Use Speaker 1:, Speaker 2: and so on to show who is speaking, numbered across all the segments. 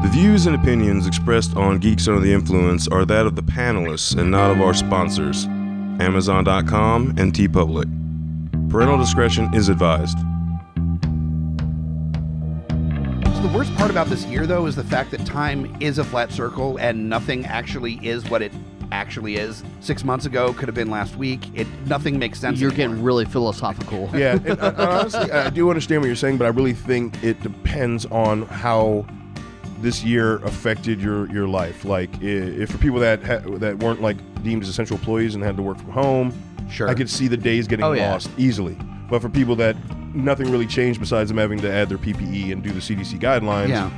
Speaker 1: The views and opinions expressed on Geeks Under the Influence are that of the panelists and not of our sponsors, Amazon.com and TeePublic. Parental discretion is advised.
Speaker 2: So the worst part about this year, though, is the fact that time is a flat circle and nothing actually is what it actually is. 6 months ago could have been last week. Nothing makes sense
Speaker 3: You're
Speaker 2: anymore.
Speaker 3: getting really philosophical.
Speaker 4: Yeah, and honestly, I do understand what you're saying, but I really think it depends on how this year affected your life. Like, if for people that weren't like deemed as essential employees and had to work from home,
Speaker 2: Sure.
Speaker 4: I could see the days getting lost easily. But for people that nothing really changed besides them having to add their PPE and do the CDC guidelines,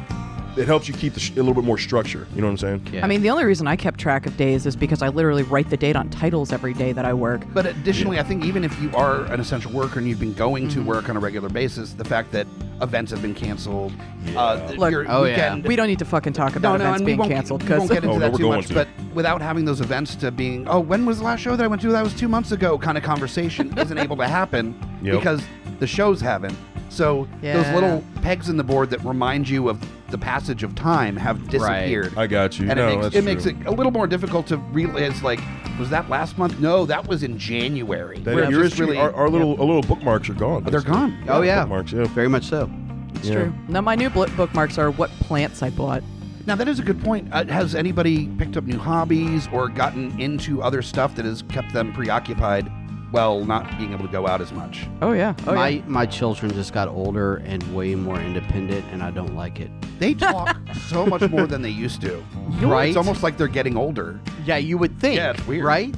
Speaker 4: it helps you keep a little bit more structure. You know what I'm saying?
Speaker 3: Yeah.
Speaker 5: I mean, the only reason I kept track of days is because I literally write the date on titles every day that I work.
Speaker 2: But additionally, I think even if you are an essential worker and you've been going to work on a regular basis, the fact that events have been canceled,
Speaker 5: Look,
Speaker 2: your weekend...
Speaker 5: We don't need to fucking talk about events being canceled.
Speaker 2: We won't get into that too much,
Speaker 4: to.
Speaker 2: but without having those events to being, when was the last show that I went to? That was 2 months ago kind of conversation isn't able to happen because the shows haven't. So those little pegs in the board that remind you of the passage of time have disappeared.
Speaker 4: Right. I got you.
Speaker 2: And
Speaker 4: No,
Speaker 2: it makes it a little more difficult to realize, like, was that last month? No, that was in January.
Speaker 4: Our little bookmarks are gone.
Speaker 2: They're gone.
Speaker 3: Oh, yeah.
Speaker 4: Bookmarks, yeah.
Speaker 3: Very much so.
Speaker 5: It's true. Now, my new bookmarks are what plants I bought.
Speaker 2: Now, that is a good point. Has anybody picked up new hobbies or gotten into other stuff that has kept them preoccupied while not being able to go out as much?
Speaker 5: Oh, yeah.
Speaker 3: My children just got older and way more independent, and I don't like it.
Speaker 2: They talk so much more than they used to.
Speaker 3: Right?
Speaker 2: It's almost like they're getting older.
Speaker 3: Yeah, you would think.
Speaker 2: Yeah, it's weird.
Speaker 3: Right?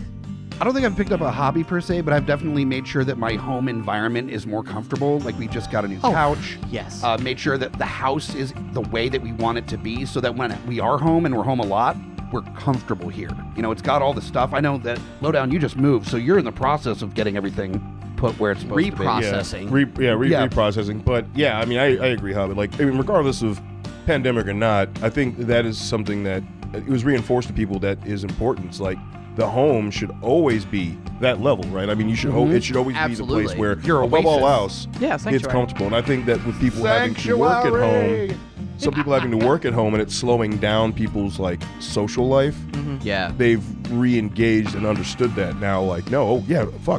Speaker 2: I don't think I've picked up a hobby per se, but I've definitely made sure that my home environment is more comfortable. Like, we just got a new couch.
Speaker 3: Yes.
Speaker 2: Made sure that the house is the way that we want it to be so that when we are home and we're home a lot, we're comfortable here. You know, it's got all the stuff. I know that, Lowdown, you just moved, so you're in the process of getting everything put where it's supposed to be.
Speaker 3: Reprocessing.
Speaker 4: Reprocessing. But yeah, I mean, I agree, Hobbit. Like, I mean, regardless of pandemic or not, I think that is something that it was reinforced to people that is important. It's like the home should always be that level, right? I mean, you should it should always be the place where
Speaker 2: Your
Speaker 4: above all
Speaker 2: oasis.
Speaker 4: else, it's comfortable. And I think that with people having to work at home, some people having to work at home, and it's slowing down people's like social life.
Speaker 3: Yeah.
Speaker 4: They've re-engaged and understood that now. Like, no,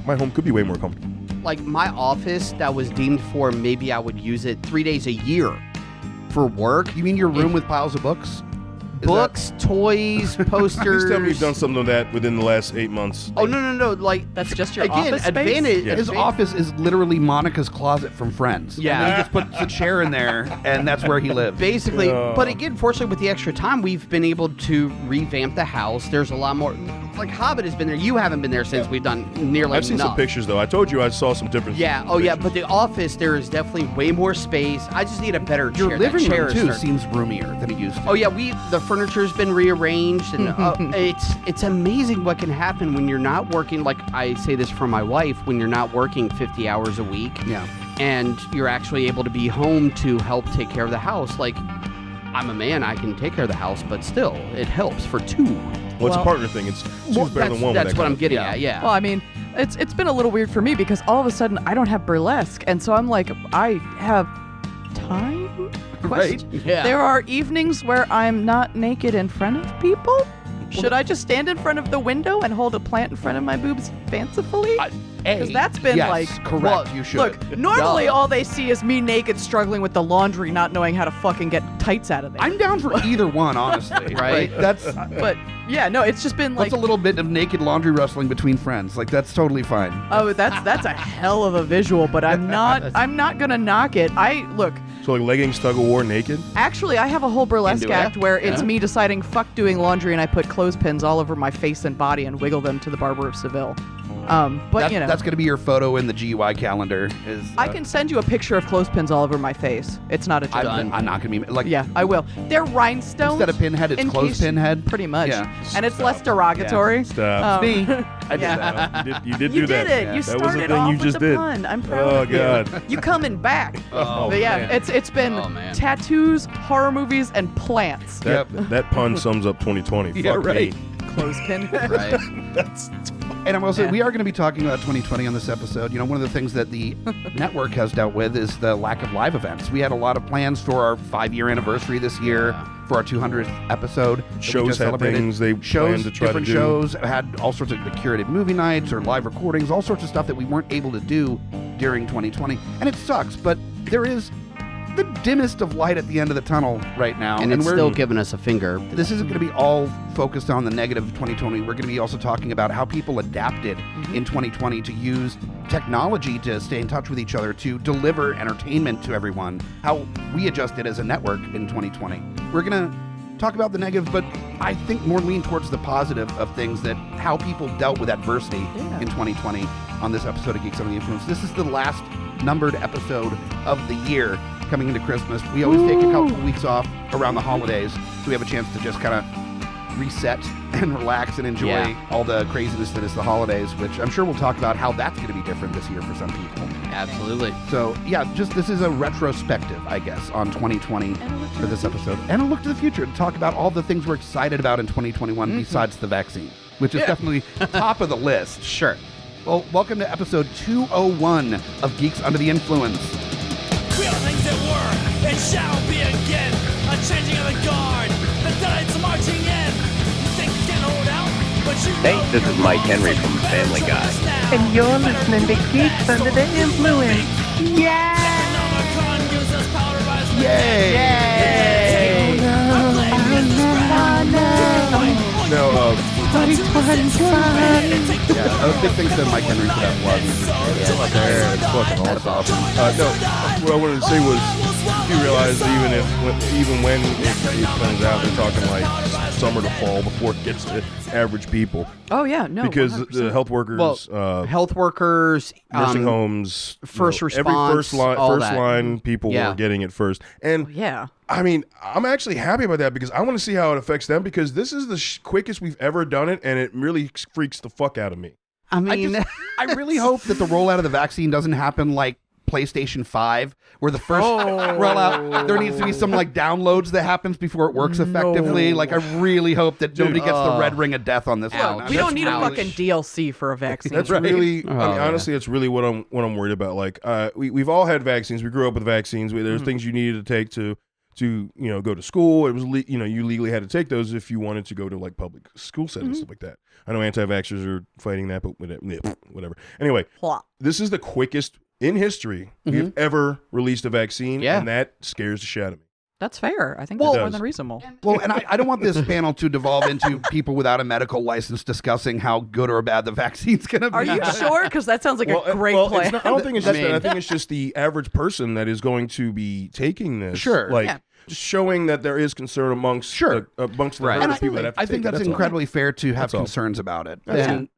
Speaker 4: my home could be way more comfortable.
Speaker 3: Like, my office that was deemed for maybe I would use it 3 days a year for work.
Speaker 2: You mean your room with piles of books?
Speaker 3: Books, toys, posters.
Speaker 4: Please tell me you've done something of that within the last 8 months.
Speaker 3: Oh, no. Like,
Speaker 5: That's just your
Speaker 3: again,
Speaker 5: office space?
Speaker 3: advantage.
Speaker 2: His office is literally Monica's closet from Friends.
Speaker 3: Yeah.
Speaker 2: And then he just puts a chair in there, and that's where he lives.
Speaker 3: Basically, but again, fortunately, with the extra time, we've been able to revamp the house. There's a lot more. Like, Hobbit has been there. You haven't been there since we've done nearly
Speaker 4: I've seen
Speaker 3: enough.
Speaker 4: some pictures, though. I told you I saw some different
Speaker 3: Yeah. Oh, yeah. But the office, there is definitely way more space. I just need a better chair.
Speaker 2: Your living
Speaker 3: That chair
Speaker 2: room,
Speaker 3: is
Speaker 2: too,
Speaker 3: starting-
Speaker 2: seems roomier than it used to.
Speaker 3: Oh yeah, the furniture's been rearranged, and it's amazing what can happen when you're not working. Like, I say this for my wife, when you're not working 50 hours a week, and you're actually able to be home to help take care of the house. Like, I'm a man, I can take care of the house, but still, it helps for two.
Speaker 4: Well, it's a partner thing. It's two's better than one.
Speaker 3: That's what I'm getting at. Yeah.
Speaker 5: Well, I mean, it's been a little weird for me because all of a sudden I don't have burlesque, and so I'm like, I have time?
Speaker 2: Right?
Speaker 3: Yeah.
Speaker 5: There are evenings where I'm not naked in front of people? Should I just stand in front of the window and hold a plant in front of my boobs fancifully? Because that's been
Speaker 2: correct.
Speaker 5: Well,
Speaker 2: You should.
Speaker 5: Look, normally all they see is me naked struggling with the laundry, not knowing how to fucking get tights out of there.
Speaker 2: I'm down for either one, honestly.
Speaker 3: Right?
Speaker 2: That's
Speaker 5: But yeah, no, it's just been like,
Speaker 2: a little bit of naked laundry wrestling between friends. Like, that's totally fine.
Speaker 5: oh, that's a hell of a visual, but I'm not gonna knock it. Look,
Speaker 4: So like leggings, tug of war, naked.
Speaker 5: actually, I have a whole burlesque
Speaker 3: Into it?
Speaker 5: act where it's me deciding fuck doing laundry, and I put clothespins all over my face and body and wiggle them to the Barber of Seville. But you know,
Speaker 2: that's going to be your photo in the GUI calendar.
Speaker 5: I can send you a picture of clothespins all over my face. It's not a joke.
Speaker 2: I'm not going to be like.
Speaker 5: Yeah, I will. They're rhinestones.
Speaker 2: Instead of pinhead, it's
Speaker 5: in
Speaker 2: clothespin
Speaker 5: case-
Speaker 2: head.
Speaker 5: Pretty much.
Speaker 2: Yeah.
Speaker 5: And it's less derogatory.
Speaker 4: Stop.
Speaker 2: Me. I did
Speaker 5: yeah.
Speaker 2: that.
Speaker 4: You did
Speaker 5: You
Speaker 4: do that.
Speaker 5: did it.
Speaker 4: Yeah.
Speaker 5: You
Speaker 4: That was
Speaker 5: started
Speaker 4: the thing
Speaker 5: off
Speaker 4: you
Speaker 5: with
Speaker 4: just
Speaker 5: the
Speaker 4: did.
Speaker 5: pun. I'm proud
Speaker 4: Oh
Speaker 5: of you.
Speaker 4: God.
Speaker 5: You coming back.
Speaker 3: Oh,
Speaker 5: But yeah,
Speaker 3: man.
Speaker 5: it's been
Speaker 3: Oh, man.
Speaker 5: tattoos, horror movies, and plants.
Speaker 4: That pun sums up 2020.
Speaker 2: Yeah,
Speaker 4: Fuck
Speaker 2: right.
Speaker 4: me.
Speaker 5: Clothespin.
Speaker 3: Right.
Speaker 2: And I'm also, we are going to be talking about 2020 on this episode. You know, one of the things that the network has dealt with is the lack of live events. We had a lot of plans for our 5-year anniversary this year, for for our 200th episode.
Speaker 4: Shows had things they planned to try to do.
Speaker 2: Different shows had all sorts of curated movie nights or live recordings, all sorts of stuff that we weren't able to do during 2020. And it sucks, but there is the dimmest of light at the end of the tunnel right now.
Speaker 3: And it's still giving us a finger.
Speaker 2: This isn't going to be all focused on the negative of 2020. We're going to be also talking about how people adapted in 2020 to use technology to stay in touch with each other, to deliver entertainment to everyone, how we adjusted as a network in 2020. We're going to talk about the negative, but I think more lean towards the positive of things, that how people dealt with adversity in 2020 on this episode of Geeks Under the Influence. This is the last numbered episode of the year coming into Christmas. We always take a couple of weeks off around the holidays, so we have a chance to just kind of reset and relax and enjoy all the craziness that is the holidays, which I'm sure we'll talk about how that's going to be different this year for some people.
Speaker 3: Absolutely.
Speaker 2: So yeah, just this is a retrospective, I guess, on 2020 for this episode, and a look to the future to talk about all the things we're excited about in 2021 besides the vaccine, which is definitely top of the list.
Speaker 3: Sure.
Speaker 2: Well, welcome to episode 201 of Geeks Under the Influence.
Speaker 6: We are things that were and shall be again. A changing of the guard. The tides marching in. You think you can hold out, but you
Speaker 7: Hey, this is Mike Henry from Family Guy.
Speaker 8: And you're listening to Geeks Under the Influence. Yeah!
Speaker 2: Yay!
Speaker 4: Now,
Speaker 2: A big thing that Mike Henry put out was
Speaker 4: that's awesome. No, what I wanted to say was, you realize that even when it comes out, they're talking like summer to fall before it gets to average people.
Speaker 5: Oh yeah, no.
Speaker 4: Because
Speaker 5: 100%.
Speaker 4: the health workers,
Speaker 3: health workers,
Speaker 4: nursing homes,
Speaker 3: first
Speaker 4: every
Speaker 3: response,
Speaker 4: first line people
Speaker 3: Yeah.
Speaker 4: were getting it first. And
Speaker 5: yeah.
Speaker 4: I mean, I'm actually happy about that because I want to see how it affects them, because this is the quickest we've ever done it, and it really freaks the fuck out of me.
Speaker 3: I mean,
Speaker 2: I really hope that the rollout of the vaccine doesn't happen like PlayStation 5, where the first rollout, there needs to be some like downloads that happens before it works effectively. Like, I really hope that nobody gets the red ring of death on this one.
Speaker 5: We don't need a fucking DLC for a vaccine.
Speaker 4: That's really, I mean, honestly, that's really what I'm worried about. Like, we've all had vaccines. We grew up with vaccines. There's things you needed to take to go to school. It was you legally had to take those if you wanted to go to like public school settings, stuff like that. I know anti-vaxxers are fighting that, but whatever. Anyway, this is the quickest in history we've ever released a vaccine, and that scares the shit out of me.
Speaker 5: That's fair. I think that's more than reasonable.
Speaker 2: Well, and I don't want this panel to devolve into people without a medical license discussing how good or bad the vaccine's going to be.
Speaker 5: Are you sure? Because that sounds like a great plan.
Speaker 4: It's not, I don't think it's just that. I think it's just the average person that is going to be taking this.
Speaker 2: Sure.
Speaker 4: Just showing that there is concern amongst the people that have to
Speaker 2: I think
Speaker 4: take
Speaker 2: that's
Speaker 4: it.
Speaker 2: incredibly fair to have concerns about it. And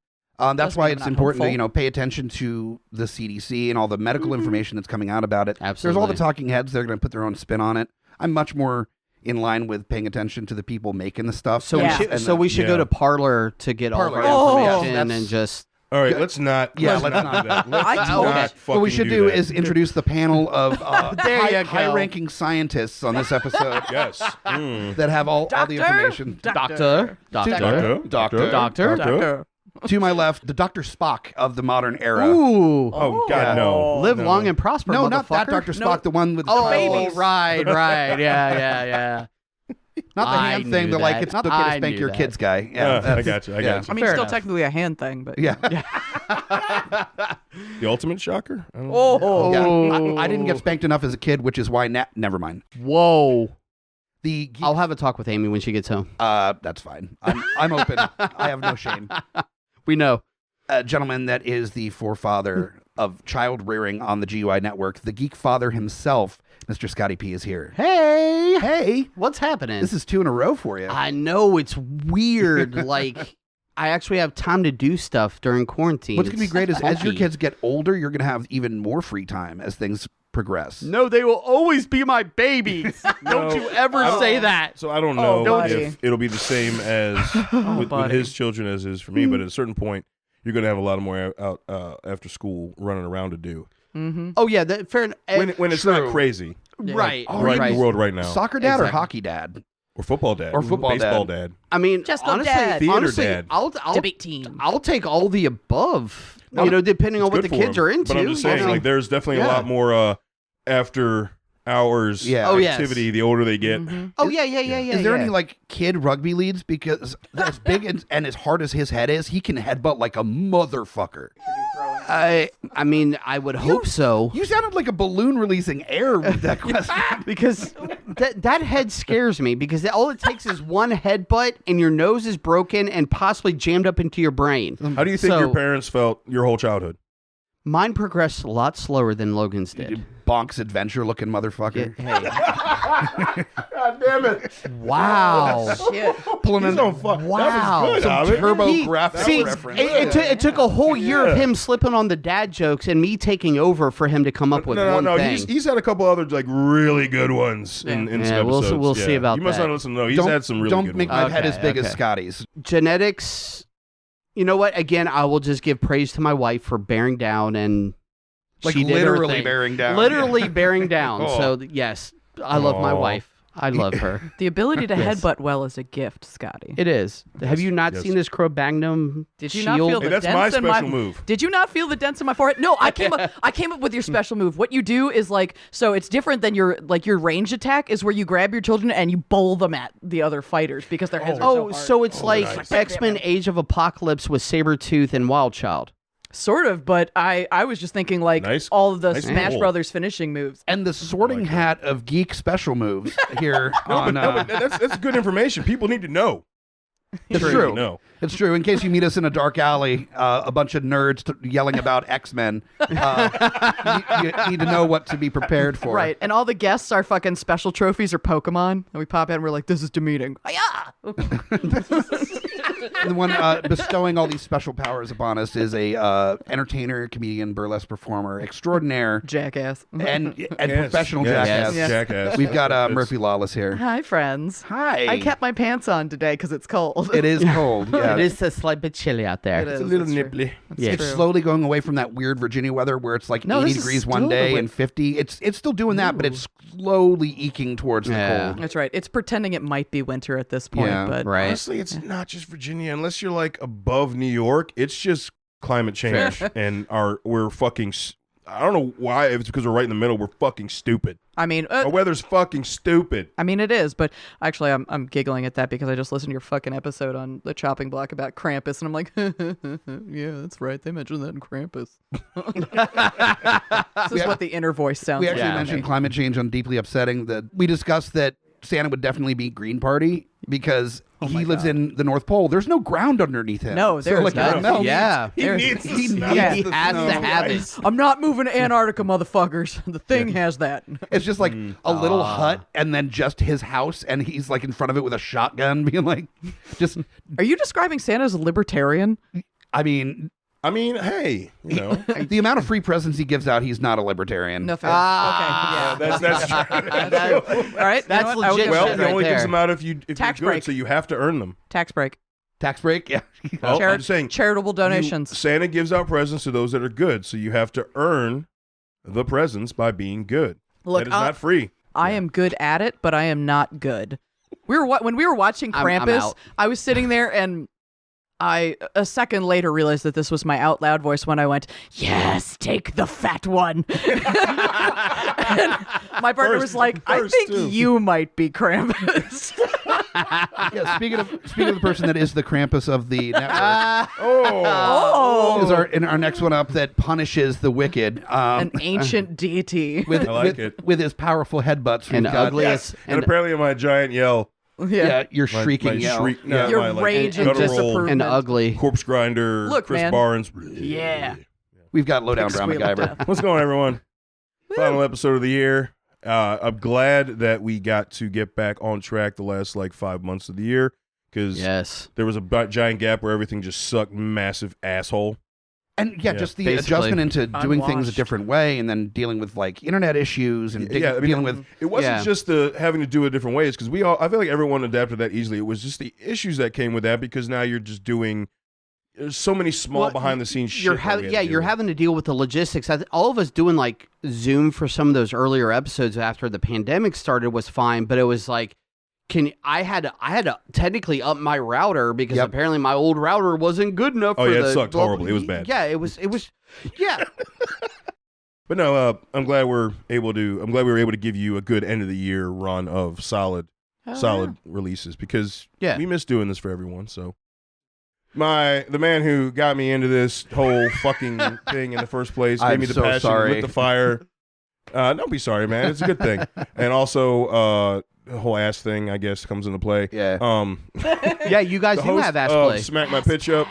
Speaker 2: that's why it's important to pay attention to the CDC and all the medical information that's coming out about it.
Speaker 3: Absolutely.
Speaker 2: There's all the talking heads. They're going to put their own spin on it. I'm much more in line with paying attention to the people making the stuff.
Speaker 3: So we should go to Parler to get all of our information and just.
Speaker 4: All right, let's not.
Speaker 2: Yeah, let's not do that.
Speaker 4: Let's not
Speaker 2: What we should do
Speaker 4: that.
Speaker 2: is introduce the panel of high-ranking scientists on this episode.
Speaker 4: Yes.
Speaker 2: That have all the information.
Speaker 3: Doctor.
Speaker 2: To my left, the Dr. Spock of the modern era.
Speaker 3: Ooh.
Speaker 4: Oh, God, no.
Speaker 3: Live long and prosper,
Speaker 2: No, not that
Speaker 3: motherfucker.
Speaker 2: Dr. Spock, the one with the
Speaker 3: Oh, right. Yeah.
Speaker 2: Not the hand thing, but like, it's not okay to spank your kids guy. Yeah,
Speaker 4: I got you.
Speaker 5: I mean, still technically a hand thing, but
Speaker 2: Yeah.
Speaker 4: The ultimate shocker? I don't
Speaker 2: Oh. Yeah. I didn't get spanked enough as a kid, which is why never mind.
Speaker 3: Whoa.
Speaker 2: The
Speaker 3: I'll have a talk with Amy when she gets home.
Speaker 2: That's fine. I'm open. I have no shame.
Speaker 3: We know.
Speaker 2: A gentleman that is the forefather of child rearing on the GUI network, the Geek Father himself, Mr. Scotty P is here.
Speaker 3: Hey, what's happening?
Speaker 2: This is 2 in a row for you.
Speaker 3: I know, it's weird. Like, I actually have time to do stuff during quarantine.
Speaker 2: What's going to be great is as your kids get older, you're going to have even more free time as things progress.
Speaker 3: No, they will always be my babies. Don't you ever say that.
Speaker 4: So I don't know
Speaker 5: buddy.
Speaker 4: if it'll be the same as with his children as is for me, but at a certain point, you're going to have a lot more out after school running around to do.
Speaker 3: Oh, yeah, fair enough.
Speaker 4: When it's not crazy.
Speaker 3: Right.
Speaker 4: Right in the world right now.
Speaker 2: Soccer dad or hockey dad?
Speaker 4: Or football dad.
Speaker 2: Or football
Speaker 4: baseball dad.
Speaker 3: I mean,
Speaker 5: Just
Speaker 3: honestly,
Speaker 5: dad.
Speaker 4: Theater dad.
Speaker 5: Debate team.
Speaker 3: I'll take all the above. Depending on what the kids are into.
Speaker 4: But I'm just saying, like, there's definitely a lot more after hours activity the older they get.
Speaker 3: Oh yeah.
Speaker 2: Is there any like kid rugby leads? Because as big and as hard as his head is, he can headbutt like a motherfucker.
Speaker 3: I mean, I would hope so.
Speaker 2: You sounded like a balloon releasing air with that question.
Speaker 3: Because that head scares me, because all it takes is one headbutt and your nose is broken and possibly jammed up into your brain.
Speaker 4: How do you think your parents felt your whole childhood?
Speaker 3: Mine progressed a lot slower than Logan's did.
Speaker 2: Bonk's Adventure looking motherfucker.
Speaker 3: Hey.
Speaker 4: God damn it.
Speaker 3: Wow.
Speaker 5: Shit.
Speaker 2: Pulling in
Speaker 3: Wow.
Speaker 4: Good,
Speaker 2: some
Speaker 4: Hobbit.
Speaker 2: turbo graphic
Speaker 3: See,
Speaker 2: reference.
Speaker 3: it took a whole year of him slipping on the dad jokes and me taking over for him to come up with one thing.
Speaker 4: He's had a couple other like really good ones in some episodes.
Speaker 3: We'll see about
Speaker 4: that. You must not listen. No, he's had some really good ones.
Speaker 2: Don't make my head as big as Scotty's.
Speaker 3: Genetics, you know what? Again, I will just give praise to my wife for bearing down, and
Speaker 2: Like
Speaker 3: she did her
Speaker 2: literally
Speaker 3: thing.
Speaker 2: bearing down.
Speaker 3: Literally bearing down.
Speaker 2: Oh.
Speaker 3: So yes, I love my wife. I love her.
Speaker 5: The ability to headbutt well is a gift, Scotty.
Speaker 3: It is. Have you not seen this Cro-Magnum
Speaker 5: Did you
Speaker 3: shield?
Speaker 5: not feel the
Speaker 4: that's
Speaker 5: dents
Speaker 4: my
Speaker 5: in my
Speaker 4: special move.
Speaker 5: Did you not feel the dents in my forehead? No, I came up with your special move. What you do is like, so it's different than your range attack is where you grab your children and you bowl them at the other fighters because their heads are so hard.
Speaker 3: So it's like
Speaker 4: nice.
Speaker 3: X-Men Age of Apocalypse with Sabretooth and Wildchild.
Speaker 5: Sort of, but I was just thinking like all of the Smash
Speaker 4: goal.
Speaker 5: Brothers finishing moves.
Speaker 2: And the sorting hat of geek special moves here on...
Speaker 4: But that's good information. People need to know.
Speaker 2: It's
Speaker 4: Sure,
Speaker 2: true.
Speaker 4: you know.
Speaker 2: It's true. In case you meet us in a dark alley, a bunch of nerds yelling about X-Men, you need to know what to be prepared for.
Speaker 5: Right, and all the guests are fucking special trophies or Pokemon, and we pop in and we're like, this is demeaning.
Speaker 2: The one bestowing all these special powers upon us is a entertainer, comedian, burlesque performer extraordinaire,
Speaker 5: Jackass.
Speaker 2: and
Speaker 4: Yes,
Speaker 2: professional
Speaker 4: yes,
Speaker 2: jackass.
Speaker 4: yes, jackass.
Speaker 2: We've got Murphy Lawless here.
Speaker 5: Hi, friends.
Speaker 2: Hi.
Speaker 5: I kept my pants on today because it's cold.
Speaker 2: It is cold. Yeah.
Speaker 3: It is a slight bit chilly out there.
Speaker 5: It is.
Speaker 4: It's a little
Speaker 5: It's true.
Speaker 4: nipply.
Speaker 3: Yeah.
Speaker 2: It's
Speaker 5: true.
Speaker 2: slowly going away from that weird Virginia weather where it's like
Speaker 5: No,
Speaker 2: 80
Speaker 5: this is
Speaker 2: degrees one
Speaker 5: still
Speaker 2: day
Speaker 5: the
Speaker 2: and 50. It's still doing that, but it's slowly eking towards the cold.
Speaker 5: That's right. It's pretending it might be winter at this point,
Speaker 2: Yeah.
Speaker 5: but
Speaker 3: Right.
Speaker 4: Honestly, it's not just Virginia. Unless you're like above New York, it's just climate change, and we're fucking. I don't know why. If it's because we're right in the middle, we're fucking stupid.
Speaker 5: I mean,
Speaker 4: Our weather's fucking stupid.
Speaker 5: I mean, it is, but actually, I'm giggling at that because I just listened to your fucking episode on the chopping block about Krampus, and I'm like, yeah, that's right. They mentioned that in Krampus. This is what the inner voice sounds
Speaker 2: We
Speaker 5: like.
Speaker 2: actually mentioned climate change on Deeply Upsetting. That we discussed that Santa would definitely be Green Party because he lives in the North Pole. There's no ground underneath him.
Speaker 5: No,
Speaker 2: so
Speaker 5: there's
Speaker 2: like
Speaker 5: not.
Speaker 2: it melts.
Speaker 3: Yeah.
Speaker 4: He needs the
Speaker 2: He
Speaker 4: snow.
Speaker 2: needs
Speaker 3: He
Speaker 2: the
Speaker 3: has
Speaker 2: snow.
Speaker 3: to have it.
Speaker 5: I'm not moving to Antarctica, motherfuckers. The thing has that.
Speaker 2: It's just like a little hut and then just his house, and he's like in front of it with a shotgun, being like, just.
Speaker 5: Are you describing Santa as a libertarian?
Speaker 2: I mean,
Speaker 4: Hey, you know.
Speaker 2: the amount of free presents he gives out, he's not a libertarian.
Speaker 5: No fair.
Speaker 4: That's true.
Speaker 5: Okay. All right.
Speaker 3: That's
Speaker 5: you know what? I will
Speaker 3: legit
Speaker 5: give
Speaker 4: Well,
Speaker 5: it
Speaker 3: shit
Speaker 4: he
Speaker 3: right
Speaker 4: only gives
Speaker 3: there.
Speaker 4: them out if you're
Speaker 5: Tax
Speaker 4: good,
Speaker 5: break.
Speaker 4: so you have to earn them.
Speaker 5: tax break.
Speaker 2: Tax break, yeah.
Speaker 4: Well,
Speaker 5: Chari-
Speaker 4: I'm just saying,
Speaker 5: charitable donations.
Speaker 4: Santa gives out presents to those that are good, so you have to earn the presents by being good.
Speaker 5: Look,
Speaker 4: that is not free.
Speaker 5: I am good at it, but I am not good. When we were watching
Speaker 3: I'm
Speaker 5: Krampus,
Speaker 3: out.
Speaker 5: I was sitting there and I a second later realized that this was my out loud voice when I went, "Yes, take the fat one." And my partner was like, "I think you might be Krampus."
Speaker 2: Yeah, speaking of the person that is the Krampus of the network,
Speaker 5: Oh,
Speaker 2: is our next one up that punishes the wicked.
Speaker 5: an ancient deity.
Speaker 2: With,
Speaker 4: I like
Speaker 2: with,
Speaker 4: it.
Speaker 2: with his powerful headbutts.
Speaker 3: And
Speaker 2: we've got-
Speaker 3: ugliest.
Speaker 4: And apparently in my giant yell,
Speaker 2: Yeah, your
Speaker 4: my
Speaker 2: shrieking yell.
Speaker 4: shriek,
Speaker 2: Yeah.
Speaker 5: Your
Speaker 4: my, like,
Speaker 5: rage and
Speaker 4: guttural
Speaker 5: disapproval.
Speaker 3: And ugly.
Speaker 4: corpse grinder,
Speaker 5: Look,
Speaker 4: Chris
Speaker 5: man.
Speaker 4: Barnes.
Speaker 5: Yeah.
Speaker 2: We've got Lowdown
Speaker 5: Pig
Speaker 2: Brown
Speaker 5: squeal of
Speaker 2: MacGyver.
Speaker 5: death.
Speaker 4: What's going on, everyone? Final episode of the year. I'm glad that we got to get back on track the last 5 months of the year because
Speaker 3: Yes.
Speaker 4: there was a giant gap where everything just sucked massive asshole.
Speaker 2: And yeah, just the
Speaker 3: basically.
Speaker 2: adjustment into doing things a
Speaker 5: Unwashed.
Speaker 2: different way and then dealing with internet issues and
Speaker 4: Yeah, I mean,
Speaker 2: dealing with
Speaker 4: it wasn't
Speaker 3: Yeah.
Speaker 4: just the having to do it different ways because I feel like everyone adapted that easily. It was just the issues that came with that because now you're just doing there's so many small behind the scenes shit.
Speaker 3: You're
Speaker 4: that we had to deal
Speaker 3: you're
Speaker 4: with.
Speaker 3: having to deal with the logistics. All of us doing Zoom for some of those earlier episodes after the pandemic started was fine, but it was like, I had to technically up my router because
Speaker 2: Yep.
Speaker 3: apparently my old router wasn't good enough.
Speaker 4: Oh,
Speaker 3: for
Speaker 4: yeah, it
Speaker 3: the
Speaker 4: sucked horribly. It was bad.
Speaker 3: Yeah, it was yeah.
Speaker 4: But no, I'm glad we were able to give you a good end of the year run of solid releases because we miss doing this for everyone. So the man who got me into this whole fucking thing in the first place, gave me the passion, lit the fire. Don't be sorry, man. It's a good thing. And also, the whole ass thing, I guess, comes into play.
Speaker 3: Yeah. Yeah, you guys do have ass play.
Speaker 4: Smack My Pitch Up.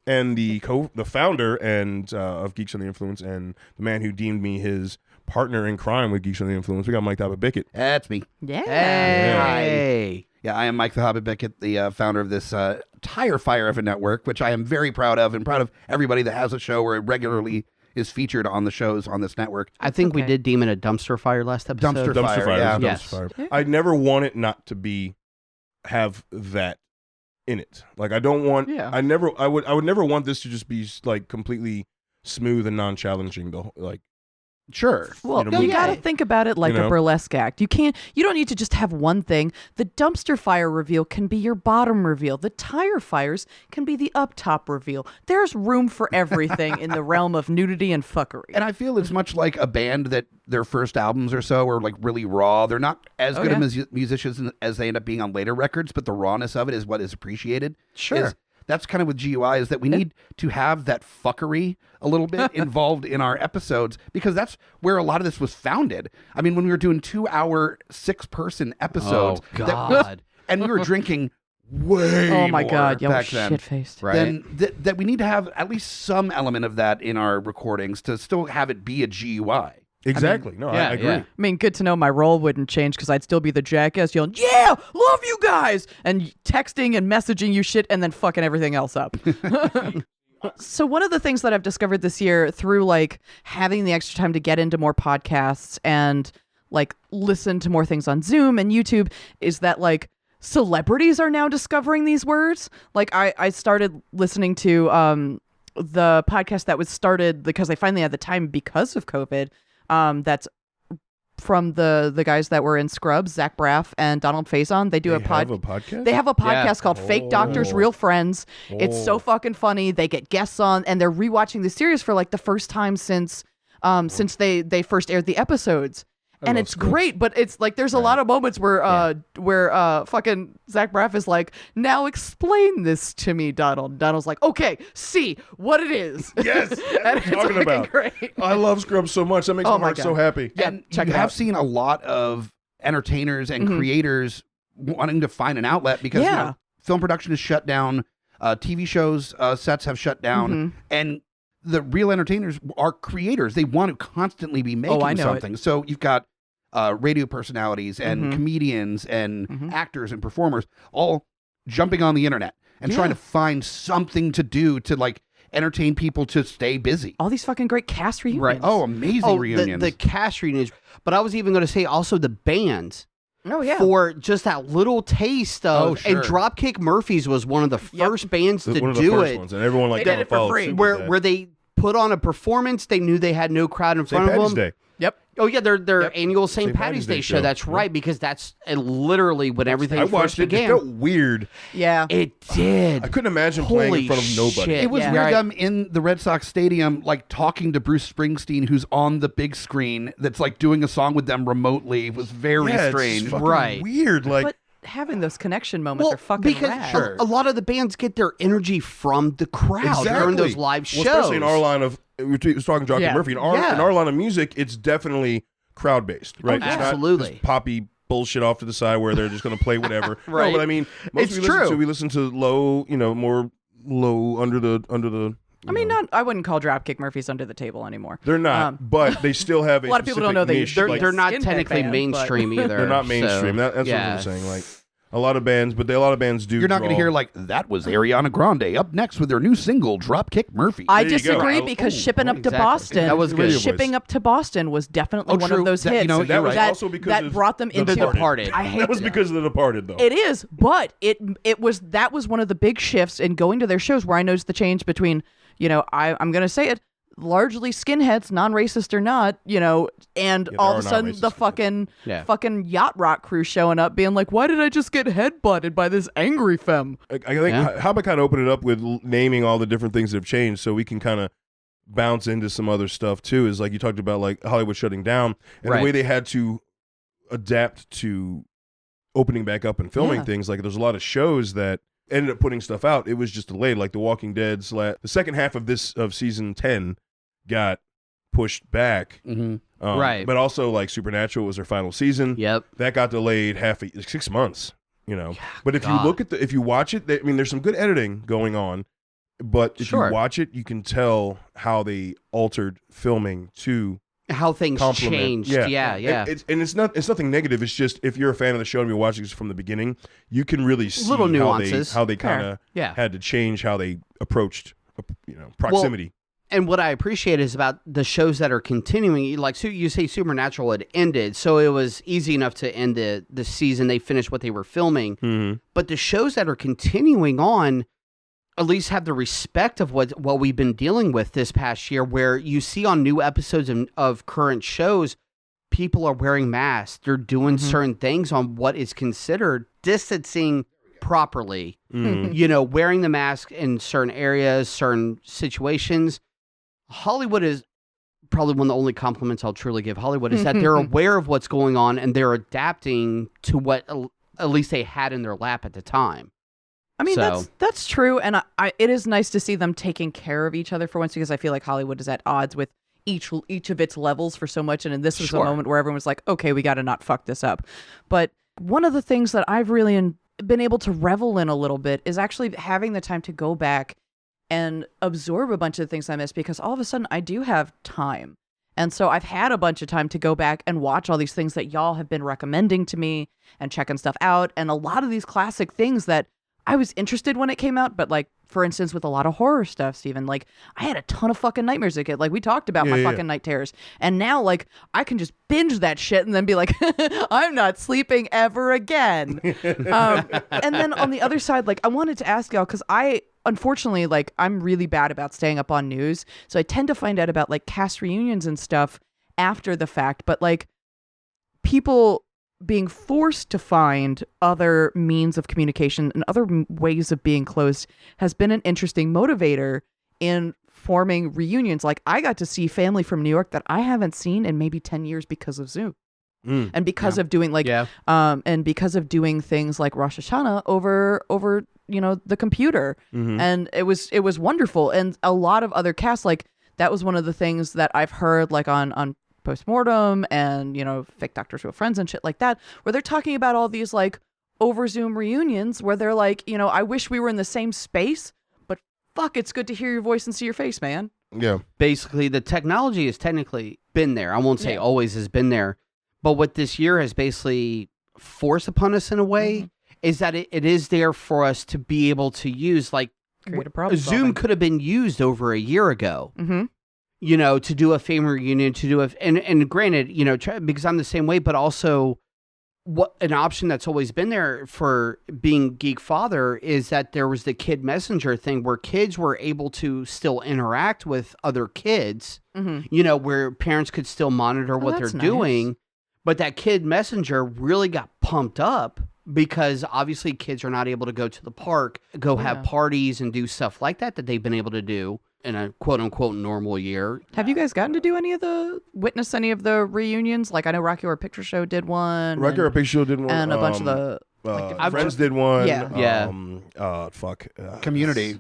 Speaker 4: And the founder and of Geeks Under the Influence and the man who deemed me his partner in crime with Geeks Under the Influence, we got Mike the Hobbit Bickett.
Speaker 2: That's me.
Speaker 5: Yeah.
Speaker 3: Hey.
Speaker 2: Yeah, I am Mike the Hobbit Bickett, the founder of this tire fire of a network, which I am very proud of, and proud of everybody that has a show where it regularly is featured on the shows on this network.
Speaker 3: I think we did deem it a dumpster fire last episode.
Speaker 2: Dumpster fire, yeah.
Speaker 4: Dumpster fire. I never want it not to have that in it. Like I don't want I would never want this to just be like completely smooth and non-challenging
Speaker 2: Sure.
Speaker 5: Well, you got to think about it like a burlesque act. You don't need to just have one thing. The dumpster fire reveal can be your bottom reveal. The tire fires can be the up top reveal. There's room for everything in the realm of nudity and fuckery.
Speaker 2: And I feel it's much like a band that their first albums or so are like really raw. They're not as good of musicians as they end up being on later records, but the rawness of it is what is appreciated.
Speaker 3: Sure.
Speaker 2: That's kind of with GUI is that we need to have that fuckery a little bit involved in our episodes because that's where a lot of this was founded. I mean, when we were doing 2-hour 6-person episodes, and we were drinking way
Speaker 5: oh my
Speaker 2: more
Speaker 5: God, y'all
Speaker 2: back
Speaker 5: shit
Speaker 2: then,
Speaker 5: faced.
Speaker 3: Right.
Speaker 2: then that we need to have at least some element of that in our recordings to still have it be a GUI.
Speaker 4: Exactly. I agree.
Speaker 5: I mean, good to know my role wouldn't change because I'd still be the jackass yelling, yeah, love you guys, and texting and messaging you shit and then fucking everything else up. So one of the things that I've discovered this year through like having the extra time to get into more podcasts and like listen to more things on Zoom and YouTube is that like celebrities are now discovering these words. Like I started listening to the podcast that was started because they finally had the time because of COVID. That's from the guys that were in Scrubs, Zach Braff and Donald Faison. They have a podcast? They have a podcast called Fake Doctors, Real Friends. It's so fucking funny. They get guests on, and they're rewatching the series for like the first time since they first aired the episodes. And it's great, but it's like there's a lot of moments where fucking Zach Braff is like, now explain this to me, Donald. Donald's like, okay, see what it is.
Speaker 4: Yes, that's what I'm talking about.
Speaker 5: Great.
Speaker 4: I love Scrubs so much. That makes my heart so happy.
Speaker 2: Yeah, and you have seen a lot of entertainers and creators wanting to find an outlet because film production is shut down, TV shows sets have shut down, and the real entertainers are creators. They want to constantly be making something. So you've got radio personalities and comedians and actors and performers all jumping on the internet and trying to find something to do to like entertain people to stay busy.
Speaker 5: All these fucking great cast reunions.
Speaker 2: Right. Oh, amazing reunions.
Speaker 3: The cast reunions. But I was even going to say also the bands.
Speaker 5: Oh, yeah.
Speaker 3: For just that little taste of... And Dropkick Murphys was one of the first bands to do it.
Speaker 4: Ones, and everyone like
Speaker 5: did it for free.
Speaker 3: Where they put on a performance, they knew they had no crowd in front of them.
Speaker 4: Day.
Speaker 3: Yep. Oh yeah, their annual St. Patty's Day show. That's right, because that's literally when everything first began.
Speaker 4: It felt weird.
Speaker 5: Yeah,
Speaker 3: it did.
Speaker 4: I couldn't imagine playing in front of nobody.
Speaker 2: It was weird. Them in the Red Sox stadium, like talking to Bruce Springsteen, who's on the big screen, that's like doing a song with them remotely. It was very strange.
Speaker 4: It's fucking weird. Like.
Speaker 5: But having those connection moments are fucking rad.
Speaker 3: Because a lot of the bands get their energy from the crowd during those live shows.
Speaker 4: Well, especially in our line of, we was talking to Dr. Murphy, in our line of music, it's definitely crowd-based, right?
Speaker 3: Oh, absolutely.
Speaker 4: It's not this poppy bullshit off to the side where they're just going to play whatever.
Speaker 3: Right.
Speaker 4: No, but I mean, most we listen to low, more low under the.
Speaker 5: I mean, I wouldn't call Dropkick Murphys under the table anymore.
Speaker 4: They're not, but they still have a
Speaker 5: lot of people don't know
Speaker 3: they're not technically mainstream either.
Speaker 4: They're not mainstream. That's what I'm saying. Like a lot of bands, but a lot of bands do.
Speaker 2: You're not going to hear like that was Ariana Grande up next with their new single Dropkick Murphy.
Speaker 5: I disagree because shipping up to Boston,
Speaker 3: that was good.
Speaker 5: Shipping up to Boston was definitely one of those hits.
Speaker 4: That was also because
Speaker 5: that brought them into
Speaker 3: The Departed.
Speaker 5: I hate
Speaker 4: that was because of The Departed, though.
Speaker 5: It is, but that was one of the big shifts in going to their shows where I noticed the change between, I'm going to say it, largely skinheads, non-racist or not, and all of a sudden the fucking yacht rock crew showing up being like, why did I just get headbutted by this angry femme?
Speaker 4: I think Hobbit kind of opened it up with naming all the different things that have changed so we can kind of bounce into some other stuff too. Is like you talked about, like Hollywood shutting down and the way they had to adapt to opening back up and filming things. Like there's a lot of shows that ended up putting stuff out. It was just delayed. Like The Walking Dead. The second half of season 10 got pushed back.
Speaker 3: Right.
Speaker 4: But also like Supernatural was their final season.
Speaker 3: Yep.
Speaker 4: That got delayed 6 months. You know. But if you look at if you watch it, I mean, there's some good editing going on. But if you watch it, you can tell how they altered filming to
Speaker 3: how things changed. Yeah.
Speaker 4: It's nothing negative. It's just if you're a fan of the show and you're watching this from the beginning, you can really see
Speaker 3: little nuances
Speaker 4: how they kind of had to change how they approached proximity.
Speaker 3: Well, and what I appreciate is about the shows that are continuing. Like you say, Supernatural had ended, so it was easy enough to end the season. They finished what they were filming, but the shows that are continuing on at least have the respect of what we've been dealing with this past year, where you see on new episodes of current shows, people are wearing masks. They're doing certain things on what is considered distancing properly. You know, wearing the mask in certain areas, certain situations. Hollywood is probably one of the only compliments I'll truly give Hollywood is that they're aware of what's going on and they're adapting to what at least they had in their lap at the time.
Speaker 5: I mean, that's true, and it is nice to see them taking care of each other for once, because I feel like Hollywood is at odds with each of its levels for so much, and this was a moment where everyone was like, okay, we got to not fuck this up. But one of the things that I've really been able to revel in a little bit is actually having the time to go back and absorb a bunch of things I missed, because all of a sudden I do have time. And so I've had a bunch of time to go back and watch all these things that y'all have been recommending to me and checking stuff out, and a lot of these classic things that I was interested when it came out, but like, for instance, with a lot of horror stuff, Steven, like I had a ton of fucking nightmares as a kid. Like we talked about my fucking night terrors. And now like I can just binge that shit and then be like, I'm not sleeping ever again. And then on the other side, like I wanted to ask y'all, because unfortunately, like I'm really bad about staying up on news. So I tend to find out about like cast reunions and stuff after the fact, but like people being forced to find other means of communication and other ways of being close has been an interesting motivator in forming reunions. Like I got to see family from New York that I haven't seen in maybe 10 years because of Zoom. And because of doing and because of doing things like Rosh Hashanah over the computer. And it was wonderful. And a lot of other casts, like that was one of the things that I've heard like on Postmortem and Fake Doctors Real Friends and shit like that, where they're talking about all these like over Zoom reunions where they're like, I wish we were in the same space, but fuck, it's good to hear your voice and see your face, man.
Speaker 4: Yeah.
Speaker 3: Basically, the technology has technically been there. I won't say always has been there, but what this year has basically forced upon us in a way is that it is there for us to be able to use. Like Zoom could have been used over a year ago. To do a family reunion, and granted, because I'm the same way, but also what an option that's always been there for being Geek Father is that there was the kid messenger thing where kids were able to still interact with other kids, where parents could still monitor what they're doing. But that kid messenger really got pumped up because obviously kids are not able to go to the park, have parties and do stuff like that they've been able to do in a quote-unquote normal year.
Speaker 5: Have you guys gotten to witness any of the reunions? Like I know Rocky Horror Picture Show did one.
Speaker 4: Rocky Horror Picture Show did one.
Speaker 5: And a bunch of the...
Speaker 4: Friends did one.
Speaker 2: Community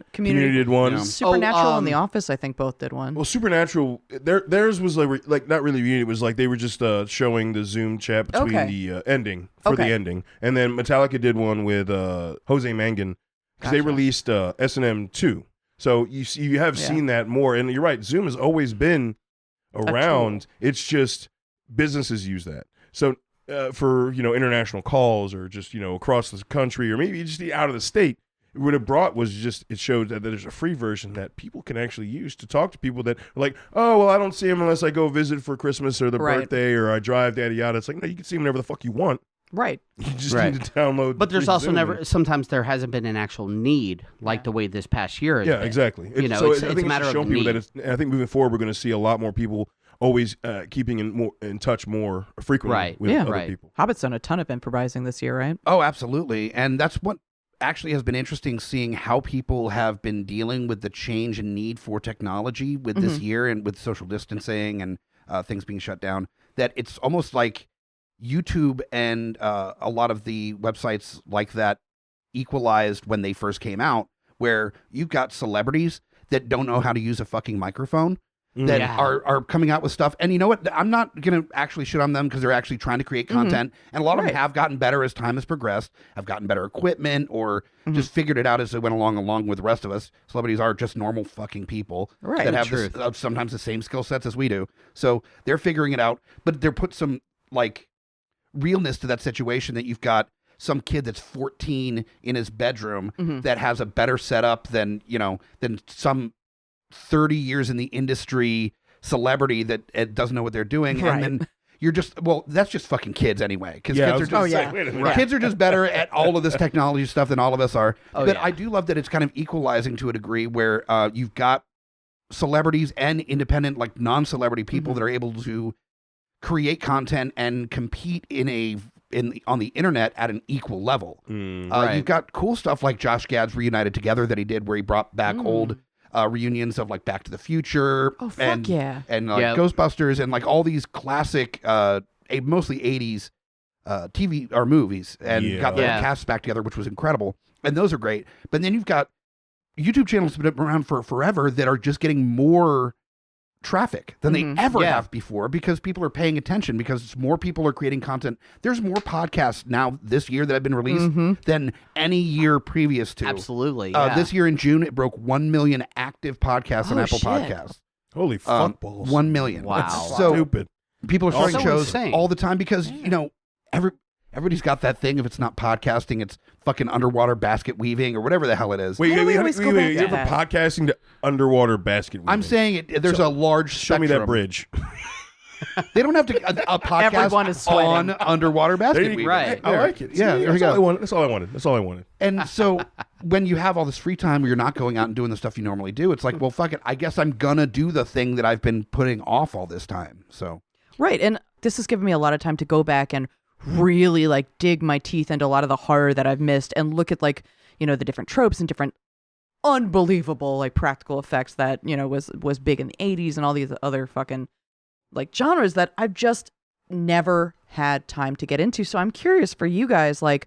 Speaker 4: did one.
Speaker 2: Yeah.
Speaker 5: Supernatural and The Office, I think, both did one.
Speaker 4: Well, Supernatural, theirs was like not really reunion. It was like they were just showing the Zoom chat between the ending the ending, and then Metallica did one with Jose Mangan because they released S&M 2. So you have seen that more, and you're right. Zoom has always been around. It's just businesses use that. So for international calls or just across the country or maybe just out of the state, what it brought was just it showed that there's a free version that people can actually use to talk to people that are like, oh well, I don't see them unless I go visit for Christmas or the birthday or I drive yada yada. It's like no, you can see them whenever the fuck you want.
Speaker 5: Right.
Speaker 4: You just need to download.
Speaker 3: But there's also sometimes there hasn't been an actual need like the way this past year has been.
Speaker 4: Exactly.
Speaker 3: It's a matter of
Speaker 4: people
Speaker 3: need.
Speaker 4: I think moving forward, we're going to see a lot more people always keeping in touch more frequently with other people.
Speaker 5: Hobbit's done a ton of improvising this year, right?
Speaker 2: Oh, absolutely. And that's what actually has been interesting seeing how people have been dealing with the change and need for technology with this year and with social distancing and things being shut down, that it's almost like YouTube and a lot of the websites like that equalized when they first came out, where you've got celebrities that don't know how to use a fucking microphone that are coming out with stuff. And you know what? I'm not going to actually shit on them because they're actually trying to create content. And a lot of them have gotten better as time has progressed, have gotten better equipment, or just figured it out as they went along with the rest of us. Celebrities are just normal fucking people that have sometimes the same skill sets as we do. So they're figuring it out, but they're put some like realness to that situation that you've got some kid that's 14 in his bedroom that has a better setup than some 30 years in the industry celebrity that doesn't know what they're doing. And then you're just, well, that's just fucking kids anyway. Because kids are just, kids are just better at all of this technology stuff than all of us are. But I do love that it's kind of equalizing to a degree where you've got celebrities and independent, like non-celebrity people that are able to create content and compete on the internet at an equal level. You've got cool stuff like Josh Gad's Reunited Together that he did, where he brought back old reunions of like Back to the Future and Ghostbusters and like all these classic, mostly 80s TV or movies, and got the casts back together, which was incredible. And those are great. But then you've got YouTube channels that have been around for forever that are just getting more traffic than they ever have before, because people are paying attention, because more people are creating content. There's more podcasts now this year that have been released than any year previous to.
Speaker 3: Absolutely.
Speaker 2: This year in June, it broke 1 million active podcasts on Apple Podcasts.
Speaker 4: Holy fuck balls.
Speaker 2: 1 million.
Speaker 3: Wow.
Speaker 2: That's so
Speaker 4: stupid.
Speaker 2: People are starting
Speaker 3: So
Speaker 2: shows
Speaker 3: insane.
Speaker 2: all the time because, everybody's got that thing. If it's not podcasting, it's fucking underwater basket weaving or whatever the hell it is.
Speaker 5: Why do we always go back
Speaker 4: you
Speaker 5: to
Speaker 4: ever
Speaker 5: that?
Speaker 4: podcasting to underwater basket weaving?
Speaker 2: I'm saying there's a large
Speaker 4: Show
Speaker 2: spectrum.
Speaker 4: me that bridge.
Speaker 2: They don't have to a podcast
Speaker 5: Everyone is sweating.
Speaker 2: on underwater basket
Speaker 4: There you
Speaker 2: weaving.
Speaker 4: go.
Speaker 3: Right.
Speaker 4: I like it.
Speaker 2: Yeah, there we go.
Speaker 4: That's all I wanted.
Speaker 2: And so when you have all this free time where you're not going out and doing the stuff you normally do, it's like, well, fuck it. I guess I'm gonna do the thing that I've been putting off all this time. So
Speaker 5: Right. And this has given me a lot of time to go back and really like dig my teeth into a lot of the horror that I've missed and look at like, the different tropes and different unbelievable like practical effects that, was big in the 80s and all these other fucking like genres that I've just never had time to get into. So I'm curious for you guys, like,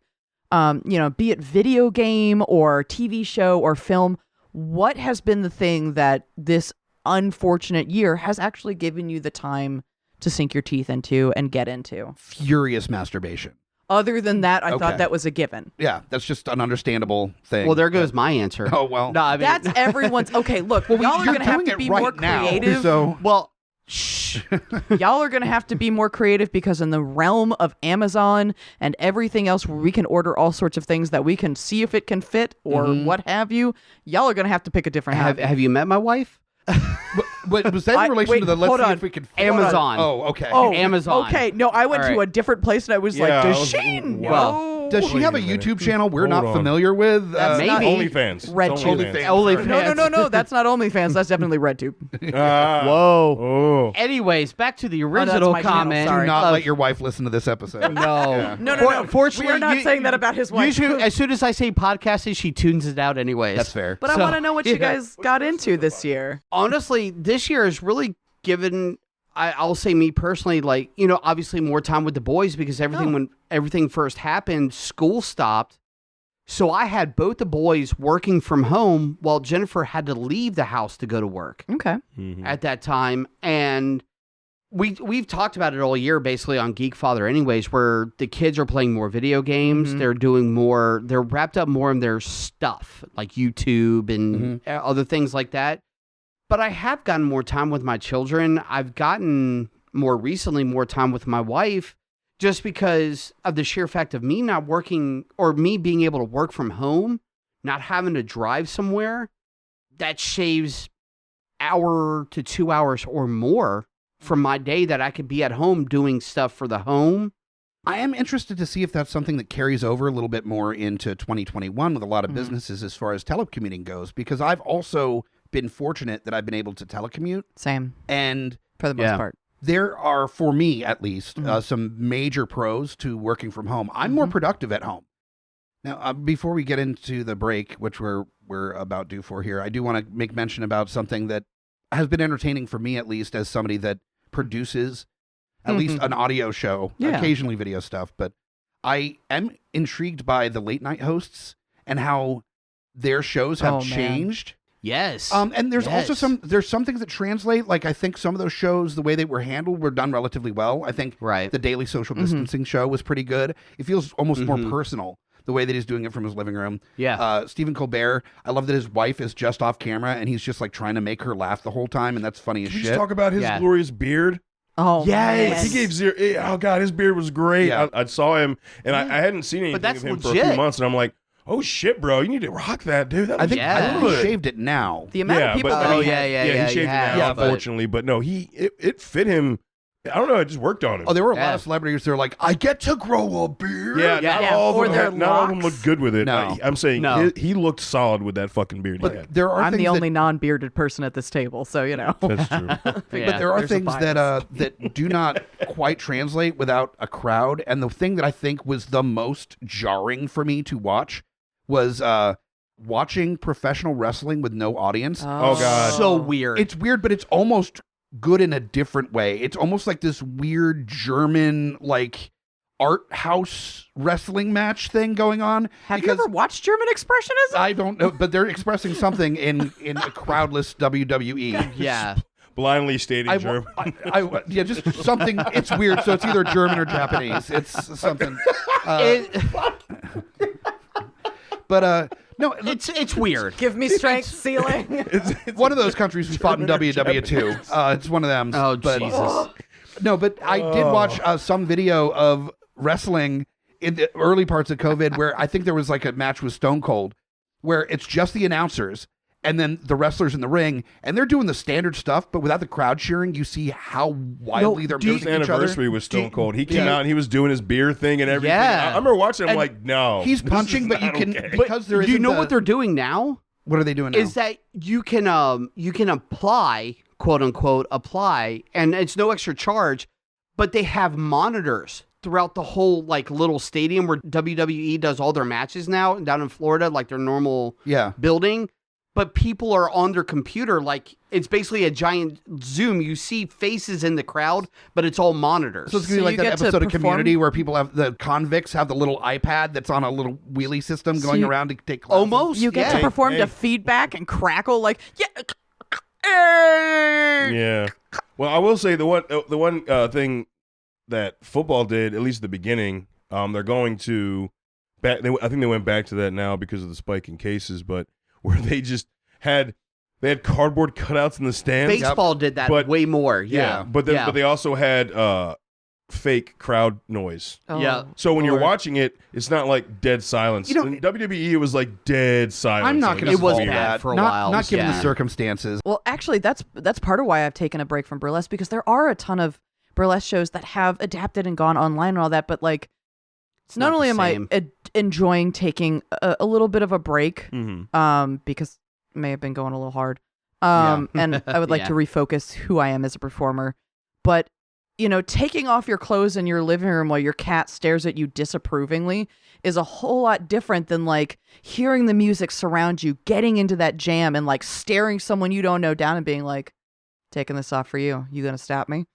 Speaker 5: be it video game or TV show or film, what has been the thing that this unfortunate year has actually given you the time to sink your teeth into and get into?
Speaker 2: furious masturbation.
Speaker 5: Other than that, I thought that was a given.
Speaker 2: Yeah, that's just an understandable thing.
Speaker 3: Well, there goes my answer.
Speaker 2: Oh, well.
Speaker 3: No, I mean,
Speaker 5: That's everyone's. Okay, look, y'all are
Speaker 2: you're
Speaker 5: going to have
Speaker 2: doing
Speaker 5: to
Speaker 2: it
Speaker 5: be
Speaker 2: right
Speaker 5: more
Speaker 2: now,
Speaker 5: creative.
Speaker 2: so
Speaker 3: well, shh.
Speaker 5: Y'all are going to have to be more creative, because in the realm of Amazon and everything else where we can order all sorts of things that we can see if it can fit or what have you, y'all are going to have to pick a different hobby.
Speaker 3: Have you met my wife?
Speaker 2: But was that in relation to the let's see if we can
Speaker 3: Amazon.
Speaker 2: Oh, okay.
Speaker 5: Oh,
Speaker 3: Amazon.
Speaker 5: Okay, no, I went
Speaker 3: All
Speaker 5: to
Speaker 3: right.
Speaker 5: a different place and I was
Speaker 4: Yeah,
Speaker 5: like,
Speaker 4: I
Speaker 5: does
Speaker 4: was
Speaker 5: she
Speaker 4: like,
Speaker 5: know?
Speaker 3: wow.
Speaker 2: Does she have a
Speaker 4: Wait a minute.
Speaker 2: YouTube channel we're
Speaker 4: Hold
Speaker 2: not
Speaker 4: on.
Speaker 2: familiar with?
Speaker 3: Maybe.
Speaker 4: OnlyFans.
Speaker 5: Red
Speaker 4: It's
Speaker 5: Tube.
Speaker 2: OnlyFans.
Speaker 5: No, that's not OnlyFans. That's definitely RedTube.
Speaker 3: Whoa.
Speaker 4: Oh.
Speaker 3: Anyways, back to the
Speaker 5: that's
Speaker 3: original
Speaker 5: my channel,
Speaker 3: comment.
Speaker 5: sorry.
Speaker 2: Do not
Speaker 3: of-
Speaker 2: let your wife listen to this episode.
Speaker 3: No.
Speaker 5: No.
Speaker 3: Fortunately,
Speaker 5: we are not saying that about his wife.
Speaker 3: Usually, as soon as I say podcasting, she tunes it out anyways.
Speaker 2: That's fair.
Speaker 5: But I want to know what you guys got into this year.
Speaker 3: Honestly, this year has really given, I'll say me personally, like, obviously more time with the boys, because when everything first happened, school stopped. So I had both the boys working from home while Jennifer had to leave the house to go to work
Speaker 5: Okay.
Speaker 3: at that time. And we've talked about it all year, basically, on Geekfather anyways, where the kids are playing more video games. They're doing more, they're wrapped up more in their stuff, like YouTube and other things like that. But I have gotten more time with my children. I've gotten more recently more time with my wife, just because of the sheer fact of me not working, or me being able to work from home, not having to drive somewhere. That shaves hour to 2 hours or more from my day that I could be at home doing stuff for the home.
Speaker 2: I am interested to see if that's something that carries over a little bit more into 2021 with a lot of businesses as far as telecommuting goes, because I've also been fortunate that I've been able to telecommute.
Speaker 5: Same.
Speaker 2: And
Speaker 5: For the most part.
Speaker 2: there are, for me at least, some major pros to working from home. I'm more productive at home. Now, before we get into the break, which we're about due for here, I do want to make mention about something that has been entertaining for me, at least, as somebody that produces at least an audio show, occasionally video stuff. But I am intrigued by the late night hosts and how their shows have changed.
Speaker 3: Yes.
Speaker 2: And there's also some things that translate. Like, I think some of those shows, the way they were handled, were done relatively well. I think the Daily Social Distancing show was pretty good. It feels almost more personal, the way that he's doing it from his living room.
Speaker 3: Yeah.
Speaker 2: Stephen Colbert, I love that his wife is just off camera and he's just like trying to make her laugh the whole time, and that's funny as shit.
Speaker 4: Just talk about his glorious beard.
Speaker 5: Oh,
Speaker 3: yes.
Speaker 4: He gave zero. Oh God, his beard was great. Yeah. I saw him, and I hadn't seen anything of him for a few months, and I'm like, oh shit, bro, you need to rock that, dude. That
Speaker 2: I think he shaved it now.
Speaker 5: The amount of people.
Speaker 4: He shaved it now, unfortunately, but no, it fit him. I don't know. It just worked on him.
Speaker 2: Oh, there were a lot of celebrities that are like, I get to grow a beard.
Speaker 4: Not all of them looked good with it.
Speaker 2: No.
Speaker 4: I'm saying he looked solid with that fucking beard.
Speaker 2: But there are
Speaker 5: I'm the only non-bearded person at this table, so you know.
Speaker 4: That's true.
Speaker 2: But there are things that do not quite translate without a crowd. And the thing that I think was the most jarring for me to watch was watching professional wrestling with no audience.
Speaker 4: Oh God,
Speaker 3: so weird.
Speaker 2: It's weird, but it's almost good in a different way. It's almost like this weird German like art house wrestling match thing going on.
Speaker 5: Have you ever watched German Expressionism?
Speaker 2: I don't know, but they're expressing something in a crowdless WWE.
Speaker 3: Yeah.
Speaker 4: Blindly stating German.
Speaker 2: Just something. It's weird. So it's either German or Japanese. It's something. But no,
Speaker 3: it's weird.
Speaker 5: Give me strength, ceiling.
Speaker 2: It's one of those countries who fought in WW too. It's one of them.
Speaker 3: Oh, Jesus.
Speaker 2: No, but I did watch some video of wrestling in the early parts of COVID where I think there was like a match with Stone Cold where it's just the announcers and then the wrestlers in the ring, and they're doing the standard stuff, but without the crowd cheering, you see how wildly they're moving each other.
Speaker 4: His anniversary was Stone Cold. He came out and he was doing his beer thing and everything.
Speaker 3: Yeah.
Speaker 4: I remember watching him like, no.
Speaker 2: He's punching, but you can, because there is.
Speaker 3: Do you know what they're doing now?
Speaker 2: What are they doing now?
Speaker 3: Is that you can apply, quote unquote, apply, and it's no extra charge, but they have monitors throughout the whole like little stadium where WWE does all their matches now down in Florida, like their normal building. But people are on their computer, like it's basically a giant Zoom. You see faces in the crowd, but it's all monitors.
Speaker 2: So it's gonna be like that episode of Community where people have the convicts have the little iPad that's on a little wheelie system going around to take classes.
Speaker 3: Almost.
Speaker 5: You get to perform to feedback and crackle like
Speaker 4: Yeah. Well, I will say the one thing that football did, at least at the beginning, they're going to back. I think they went back to that now because of the spike in cases, but where they just had cardboard cutouts in the stands.
Speaker 3: Baseball did that way more. Yeah.
Speaker 4: But they also had fake crowd noise.
Speaker 5: Oh,
Speaker 3: yeah.
Speaker 4: So when you're watching it, it's not like dead silence. In WWE, it was like dead silence.
Speaker 2: I'm not going to.
Speaker 3: It was bad for a while.
Speaker 2: Not given the circumstances.
Speaker 5: Well, actually, that's part of why I've taken a break from burlesque, because there are a ton of burlesque shows that have adapted and gone online and all that, but like, not only am I enjoying taking a little bit of a break, because it may have been going a little hard, and I would like to refocus who I am as a performer, but you know, taking off your clothes in your living room while your cat stares at you disapprovingly is a whole lot different than like hearing the music surround you, getting into that jam, and like staring someone you don't know down and being like, taking this off for you. You gonna stop me?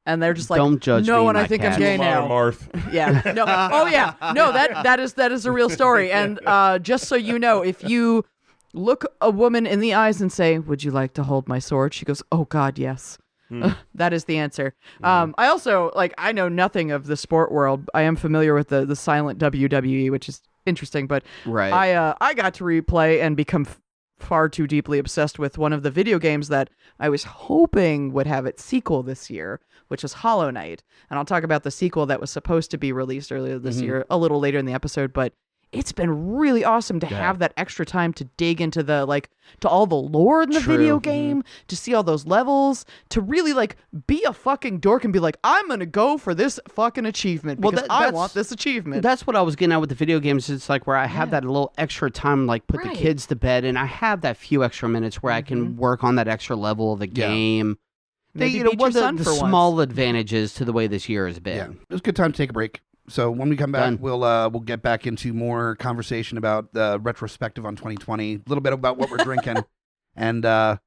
Speaker 5: And they're just like,
Speaker 3: don't judge
Speaker 5: no,
Speaker 3: me,
Speaker 5: and I think I'm gay now. Yeah. No. Oh yeah. No, that is a real story. And just so you know, if you look a woman in the eyes and say, "Would you like to hold my sword?" She goes, "Oh God, yes." That is the answer. I also I know nothing of the sport world. I am familiar with the silent WWE, which is interesting. But I got to replay and become far too deeply obsessed with one of the video games that I was hoping would have its sequel this year, which is Hollow Knight. And I'll talk about the sequel that was supposed to be released earlier this year, a little later in the episode, but it's been really awesome to have that extra time to dig into the to all the lore in the video game, to see all those levels, to really be a fucking dork and be like, I'm gonna go for this fucking achievement because I want this achievement.
Speaker 3: That's what I was getting at with the video games. It's like where I have that little extra time, put the kids to bed, and I have that few extra minutes where I can work on that extra level of the game.
Speaker 5: Maybe
Speaker 3: what are the small advantages to the way this year has been?
Speaker 2: Yeah. It was a good time to take a break. So when we come back,
Speaker 3: Done.
Speaker 2: we'll get back into more conversation about the retrospective on 2020, a little bit about what we're drinking, and all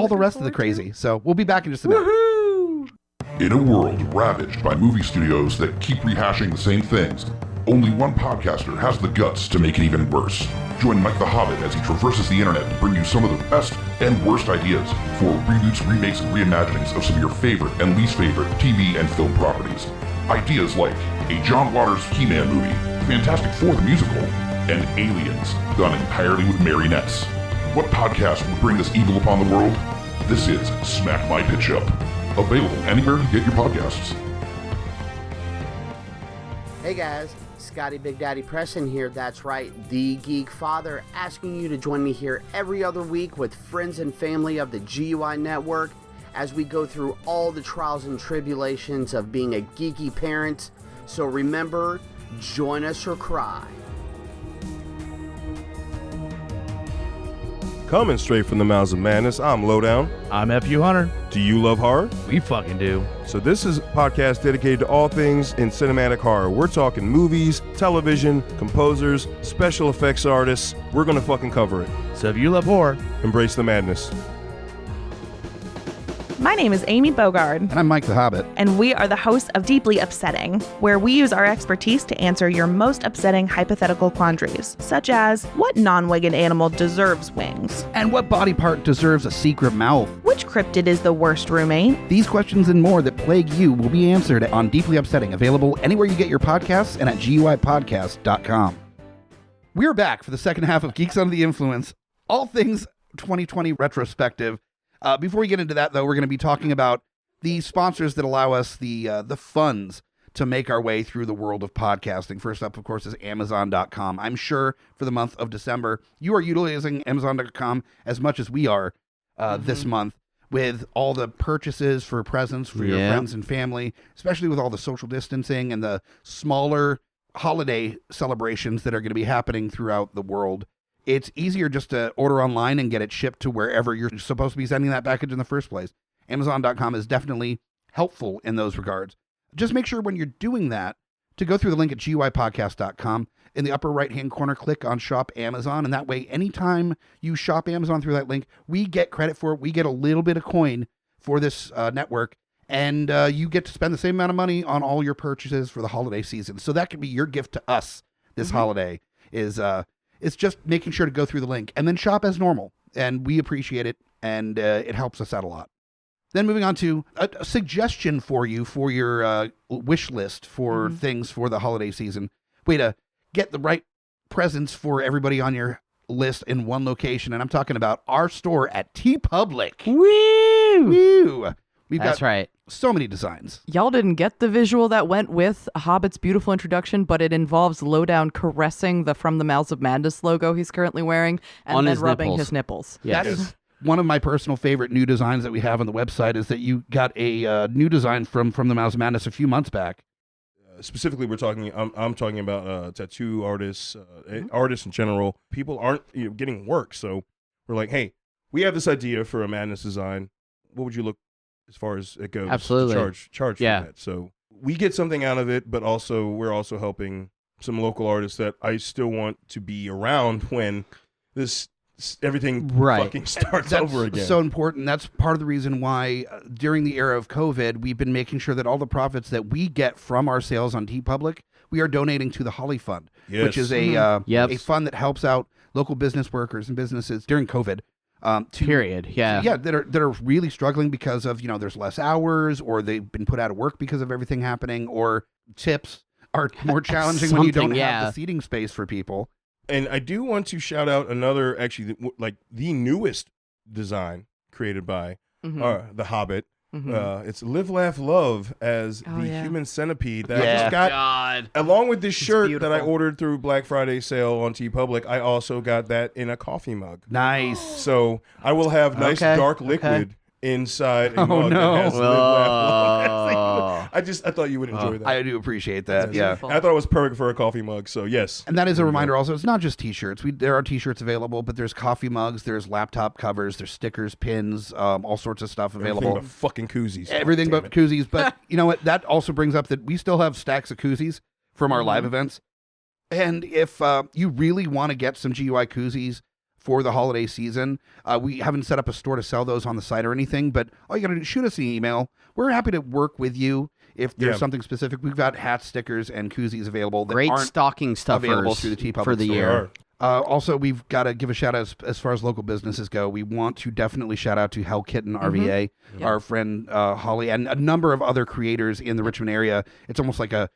Speaker 2: the rest of the crazy. So we'll be back in just a minute.
Speaker 9: In a world ravaged by movie studios that keep rehashing the same things, only one podcaster has the guts to make it even worse. Join Mike the Hobbit as he traverses the internet to bring you some of the best and worst ideas for reboots, remakes, and reimaginings of some of your favorite and least favorite TV and film properties. Ideas like a John Waters He-Man movie, Fantastic Four the musical, and Aliens, done entirely with marionettes. What podcast would bring this evil upon the world? This is Smack My Pitch Up. Available anywhere you get your podcasts.
Speaker 3: Hey guys, Scotty Big Daddy Preston here. That's right, the Geek Father, asking you to join me here every other week with friends and family of the GUI network as we go through all the trials and tribulations of being a geeky parent. So remember, join us or cry.
Speaker 4: Coming straight from the mouths of madness, I'm Lowdown.
Speaker 10: I'm FU Hunter.
Speaker 4: Do you love horror?
Speaker 10: We fucking do.
Speaker 4: So this is a podcast dedicated to all things in cinematic horror. We're talking movies, television, composers, special effects artists. We're gonna fucking cover it.
Speaker 10: So if you love horror,
Speaker 4: Embrace the madness.
Speaker 11: My name is Amy Bogard.
Speaker 2: And I'm Mike the Hobbit.
Speaker 11: And we are the hosts of Deeply Upsetting, where we use our expertise to answer your most upsetting hypothetical quandaries, such as, what non-winged animal deserves wings?
Speaker 2: And what body part deserves a secret mouth?
Speaker 11: Which cryptid is the worst roommate?
Speaker 2: These questions and more that plague you will be answered on Deeply Upsetting, available anywhere you get your podcasts and at GUIPodcast.com. We're back for the second half of Geeks Under the Influence, all things 2020 retrospective. Before we get into that, though, we're going to be talking about the sponsors that allow us the funds to make our way through the world of podcasting. First up, of course, is Amazon.com. I'm sure for the month of December, you are utilizing Amazon.com as much as we are this month, with all the purchases for presents for your friends and family, especially with all the social distancing and the smaller holiday celebrations that are going to be happening throughout the world. It's easier just to order online and get it shipped to wherever you're supposed to be sending that package in the first place. Amazon.com is definitely helpful in those regards. Just make sure when you're doing that to go through the link at GUIPodcast.com. In the upper right-hand corner, click on Shop Amazon, and that way, anytime you shop Amazon through that link, we get credit for it. We get a little bit of coin for this network, and you get to spend the same amount of money on all your purchases for the holiday season. So that could be your gift to us this holiday, is... It's just making sure to go through the link and then shop as normal. And we appreciate it, and it helps us out a lot. Then moving on to a suggestion for you for your wish list for things for the holiday season. Way to get the right presents for everybody on your list in one location. And I'm talking about our store at TeePublic.
Speaker 3: Woo!
Speaker 2: Woo!
Speaker 3: That's right.
Speaker 2: So many designs.
Speaker 5: Y'all didn't get the visual that went with Hobbit's beautiful introduction, but it involves Lowdown caressing the From the Mouths of Madness logo he's currently wearing and
Speaker 3: on
Speaker 5: then
Speaker 3: his
Speaker 5: rubbing
Speaker 3: nipples.
Speaker 5: his nipples.
Speaker 3: Yes.
Speaker 2: That is one of my personal favorite new designs that we have on the website, is that you got a new design from the Mouths of Madness a few months back.
Speaker 4: Specifically, I'm talking about tattoo artists, artists in general. People aren't getting work, so we're like, hey, we have this idea for a Madness design. What would you look as far as it goes?
Speaker 3: Absolutely.
Speaker 4: To charge for that. So we get something out of it, but also we're also helping some local artists that I still want to be around when this everything fucking starts over again.
Speaker 2: So important. That's part of the reason why during the era of COVID, we've been making sure that all the profits that we get from our sales on TeePublic, we are donating to the Holly Fund, which is a fund that helps out local business workers and businesses during COVID. That are really struggling because of, there's less hours, or they've been put out of work because of everything happening, or tips are more challenging when you don't have the seating space for people.
Speaker 4: And I do want to shout out another, actually, the newest design created by the Hobbit. It's Live, Laugh, Love as human centipede that I just got. Along with this shirt that I ordered through Black Friday sale on TeePublic, I also got that in a coffee mug.
Speaker 2: Nice.
Speaker 4: So I will have nice dark liquid inside a mug that has Live, Laugh, Love. I thought you would enjoy that.
Speaker 2: I do appreciate that.
Speaker 4: I thought it was perfect for a coffee mug. So yes.
Speaker 2: And that is a reminder also, it's not just t-shirts. There are t-shirts available, but there's coffee mugs, there's laptop covers, there's stickers, pins, all sorts of stuff available.
Speaker 4: Everything but fucking koozies.
Speaker 2: Everything but koozies. But you know what? That also brings up that we still have stacks of koozies from our live events. And if you really want to get some GUI koozies for the holiday season, we haven't set up a store to sell those on the site or anything, but all you got to do is shoot us an email. We're happy to work with you if there's something specific. We've got hats, stickers, and koozies available that
Speaker 3: Great
Speaker 2: aren't
Speaker 3: stocking stuffers
Speaker 2: available through the TeePublic
Speaker 3: for the
Speaker 2: store.
Speaker 3: year.
Speaker 2: Also, we've got to give a shout out as far as local businesses go. We want to definitely shout out to Hell Kitten RVA, our friend Holly, and a number of other creators in the Richmond area. It's almost like a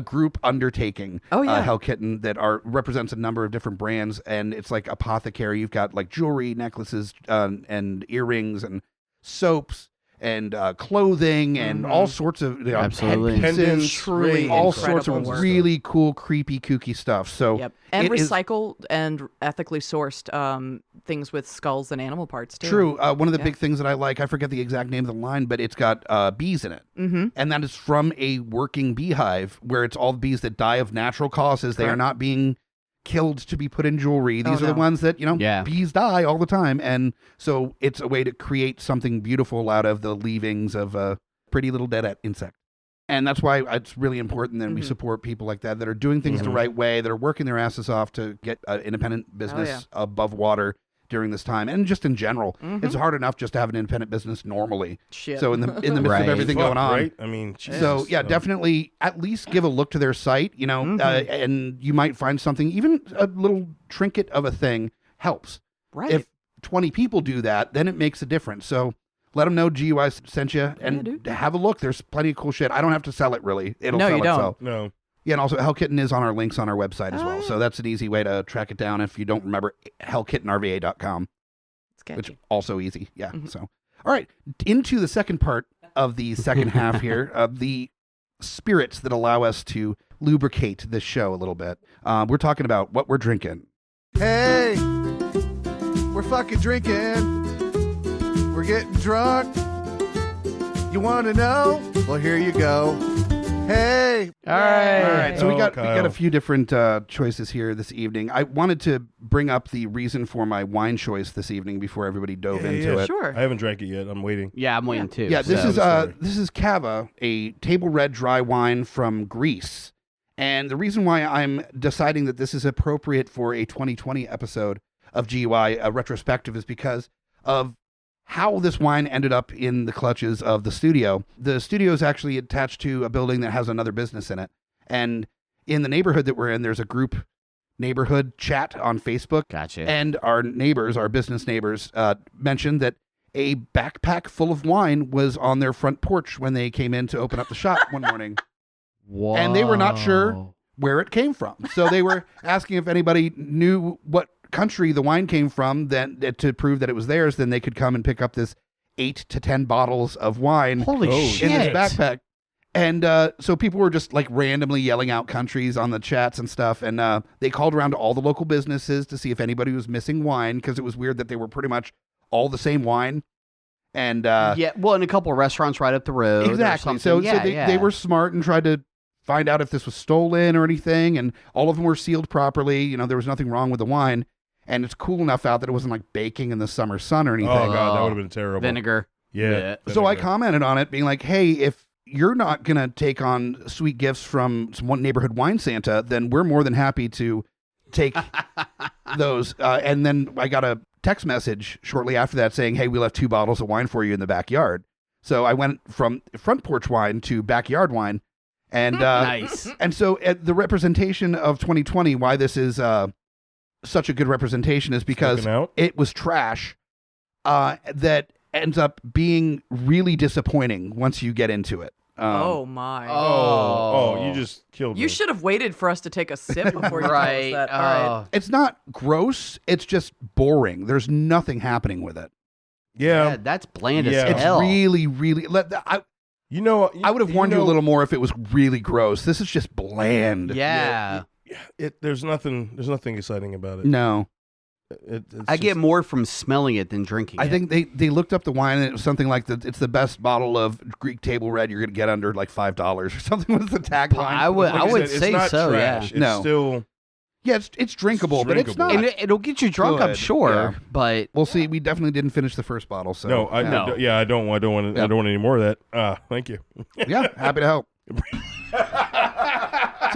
Speaker 2: group undertaking.
Speaker 5: Oh, yeah.
Speaker 2: Hell Kitten that represents a number of different brands, and it's like apothecary. You've got like jewelry, necklaces, and earrings, and soaps, and clothing, and all sorts of
Speaker 3: Absolutely.
Speaker 2: headpieces,
Speaker 5: Truly
Speaker 2: all
Speaker 5: incredible
Speaker 2: sorts of
Speaker 5: work.
Speaker 2: really cool, creepy, kooky stuff. So
Speaker 5: and
Speaker 2: it is
Speaker 5: recycled and ethically sourced things with skulls and animal parts too.
Speaker 2: true. One of the big things that I like, I forget the exact name of the line, but it's got bees in it, and that is from a working beehive where it's all the bees that die of natural causes. They are not being killed to be put in jewelry. These are the ones that, bees die all the time. And so it's a way to create something beautiful out of the leavings of a pretty little dead insect. And that's why it's really important that we support people like that are doing things the right way, that are working their asses off to get independent business above water during this time. And just in general, it's hard enough just to have an independent business normally.
Speaker 5: Shit.
Speaker 2: So in the midst of everything going on.
Speaker 4: Right? I mean, Jesus.
Speaker 2: So definitely at least give a look to their site, and you might find something, even a little trinket of a thing helps.
Speaker 5: Right.
Speaker 2: If 20 people do that, then it makes a difference. So let them know GUI sent you and have a look. There's plenty of cool shit. I don't have to sell it really. It'll sell itself.
Speaker 4: No.
Speaker 2: Yeah, and also Hell Kitten is on our links on our website as well. So that's an easy way to track it down if you don't remember hellkittenrva.com. Which also easy. Yeah. So, all right, into the second part of the second half here, the spirits that allow us to lubricate this show a little bit. We're talking about what we're drinking.
Speaker 12: Hey, we're fucking drinking. We're getting drunk. You want to know? Well, here you go. Hey.
Speaker 2: All right. So we got a few different choices here this evening. I wanted to bring up the reason for my wine choice this evening before everybody dove into it.
Speaker 5: Sure.
Speaker 4: I haven't drank it yet. I'm waiting.
Speaker 3: Yeah, I'm waiting too.
Speaker 2: Yeah, this is Cava, a table red dry wine from Greece. And the reason why I'm deciding that this is appropriate for a 2020 episode of GUI Retrospective is because of how this wine ended up in the clutches of the studio. The studio is actually attached to a building that has another business in it. And in the neighborhood that we're in, there's a group neighborhood chat on Facebook.
Speaker 3: Gotcha.
Speaker 2: And our neighbors, our business neighbors, mentioned that a backpack full of wine was on their front porch when they came in to open up the shop one morning.
Speaker 3: Whoa.
Speaker 2: And they were not sure where it came from. So they were asking if anybody knew what country the wine came from, then to prove that it was theirs, then they could come and pick up this 8 to 10 bottles of wine
Speaker 3: Holy shit.
Speaker 2: in this backpack. And so people were just like randomly yelling out countries on the chats and stuff. And they called around to all the local businesses to see if anybody was missing wine, because it was weird that they were pretty much all the same wine. And
Speaker 3: yeah, well, in a couple of restaurants right up the road.
Speaker 2: Exactly. So they were smart and tried to find out if this was stolen or anything. And all of them were sealed properly. There was nothing wrong with the wine. And it's cool enough out that it wasn't like baking in the summer sun or anything.
Speaker 4: Oh, God, that would have been terrible.
Speaker 3: Vinegar.
Speaker 4: Yeah.
Speaker 2: So I commented on it being like, hey, if you're not going to take on sweet gifts from some neighborhood wine Santa, then we're more than happy to take those. And then I got a text message shortly after that saying, hey, we left 2 bottles of wine for you in the backyard. So I went from front porch wine to backyard wine. And
Speaker 3: nice.
Speaker 2: And so the representation of 2020, why this is such a good representation is because it was trash that ends up being really disappointing once you get into it.
Speaker 5: Oh my!
Speaker 4: Oh, you just killed me.
Speaker 5: You should have waited for us to take a sip before you told us that. All right.
Speaker 2: It's not gross. It's just boring. There's nothing happening with it.
Speaker 3: Yeah, that's bland as hell.
Speaker 2: It's really, really. I would have warned you a little more if it was really gross. This is just bland.
Speaker 3: Yeah.
Speaker 4: There's nothing exciting about it.
Speaker 2: No.
Speaker 3: I get more from smelling it than drinking it.
Speaker 2: I think they looked up the wine and it was something like it's the best bottle of Greek table red you're going to get under like $5 or something was the tagline.
Speaker 3: I would say
Speaker 4: it's not
Speaker 3: so,
Speaker 4: trash.
Speaker 3: yeah.
Speaker 4: It's still...
Speaker 2: Yeah, it's drinkable, but it's not.
Speaker 3: And it'll get you drunk, I'm sure.
Speaker 2: Yeah.
Speaker 3: But
Speaker 2: we'll see. We definitely didn't finish the first bottle. So
Speaker 4: no, I don't want any more of that. Thank you.
Speaker 2: Yeah, happy to help.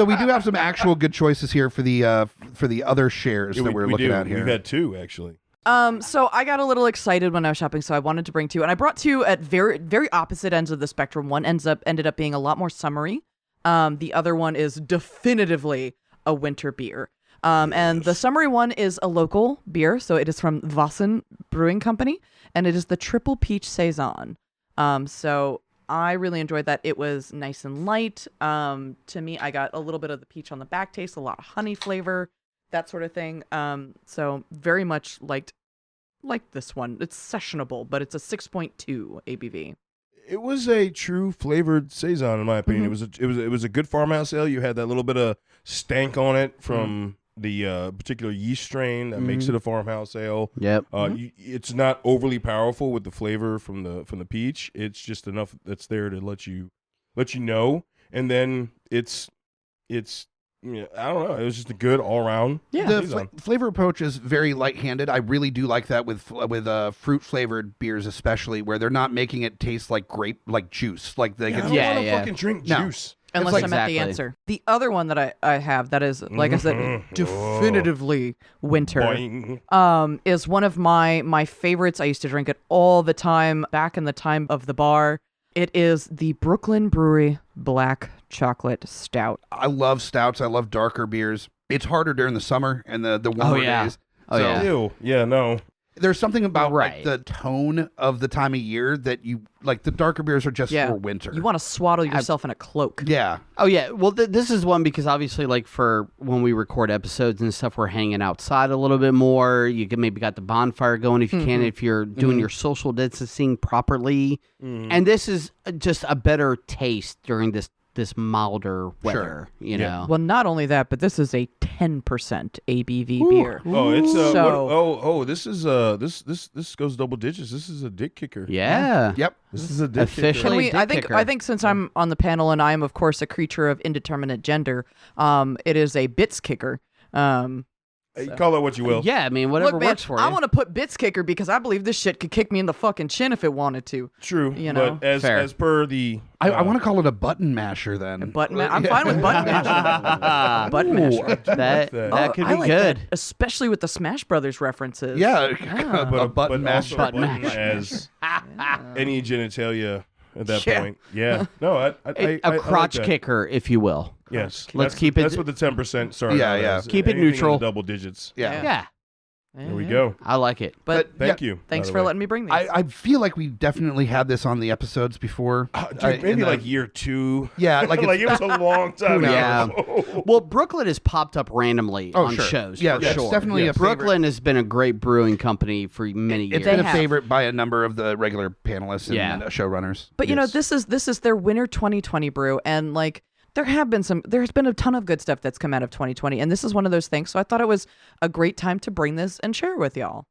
Speaker 2: So we do have some actual good choices here for the other shares that we're looking at here.
Speaker 4: We've had 2 actually.
Speaker 5: So I got a little excited when I was shopping, so I wanted to bring 2, and I brought 2 at very opposite ends of the spectrum. One ended up being a lot more summery. The other one is definitively a winter beer. And the summery one is a local beer, so it is from Vossen Brewing Company, and it is the Triple Peach Saison. So I really enjoyed that. It was nice and light. To me, I got a little bit of the peach on the back taste, a lot of honey flavor, that sort of thing. So very much liked this one. It's sessionable, but it's a 6.2 ABV.
Speaker 4: It was a true flavored saison, in my opinion. It was a good farmhouse ale. You had that little bit of stank on it from the particular yeast strain that makes it a farmhouse ale.
Speaker 3: Yep.
Speaker 4: It's not overly powerful with the flavor from the peach. It's just enough that's there to let you know. And then it's I don't know. It was just a good all around.
Speaker 2: Yeah, the flavor approach is very light-handed. I really do like that with fruit flavored beers, especially where they're not making it taste like juice. Like they
Speaker 4: I don't want to fucking drink juice.
Speaker 5: Unless I'm at the answer. The other one that I have that is, like I said, definitively winter, is one of my favorites. I used to drink it all the time back in the time of the bar. It is the Brooklyn Brewery Black Chocolate Stout.
Speaker 2: I love stouts. I love darker beers. It's harder during the summer and the warmer days.
Speaker 4: Ew. Yeah, no.
Speaker 2: There's something about like the tone of the time of year that you like. The darker beers are just for winter.
Speaker 5: You want to swaddle yourself in a cloak.
Speaker 2: Yeah.
Speaker 3: Oh yeah. Well, this is one because obviously, like for when we record episodes and stuff, we're hanging outside a little bit more. You can maybe got the bonfire going if you can, if you're doing your social distancing properly. And this is just a better taste during this milder weather, you know.
Speaker 5: Well, not only that, but this is a 10% ABV beer.
Speaker 4: Oh, it's this is this goes double digits. This is a dick kicker.
Speaker 3: Yeah.
Speaker 2: Yep.
Speaker 4: This is a dick
Speaker 3: officially.
Speaker 4: kicker.
Speaker 5: I think since I'm on the panel and I am of course a creature of indeterminate gender, it is a bits kicker.
Speaker 4: You call it what you will.
Speaker 3: Yeah, I mean, whatever
Speaker 5: Look, man,
Speaker 3: works for you.
Speaker 5: I want to put bits kicker because I believe this shit could kick me in the fucking chin if it wanted to.
Speaker 4: True.
Speaker 5: You know?
Speaker 4: But as per the...
Speaker 2: I want to call it a button masher then.
Speaker 5: I'm fine with button masher. Button masher.
Speaker 3: That could be
Speaker 5: like
Speaker 3: good.
Speaker 5: That, especially with the Smash Brothers references.
Speaker 2: Yeah.
Speaker 4: But
Speaker 2: a button masher.
Speaker 4: Button as any genitalia at that point. Yeah. No,
Speaker 3: a crotch
Speaker 4: like
Speaker 3: kicker, if you will.
Speaker 4: Yes.
Speaker 3: Let's keep it.
Speaker 4: That's what the 10% started.
Speaker 2: Yeah.
Speaker 3: Keep it
Speaker 4: Anything in
Speaker 3: neutral.
Speaker 4: the double digits.
Speaker 3: Yeah.
Speaker 4: There we go.
Speaker 3: I like it.
Speaker 5: But
Speaker 4: thank you.
Speaker 5: Thanks for letting me bring these.
Speaker 2: I feel like we definitely had this on the episodes before.
Speaker 4: Maybe like year 2.
Speaker 2: Yeah, like
Speaker 4: like it was a long time
Speaker 3: ago. Well, Brooklyn has popped up randomly on shows.
Speaker 2: Yeah,
Speaker 3: for sure.
Speaker 2: It's definitely a favorite.
Speaker 3: Brooklyn has been a great brewing company for many years.
Speaker 2: It's been a favorite by a number of the regular panelists and showrunners.
Speaker 5: But you know, this is their winter 2020 brew, and like there's been a ton of good stuff that's come out of 2020, and this is one of those things. So I thought it was a great time to bring this and share it with y'all.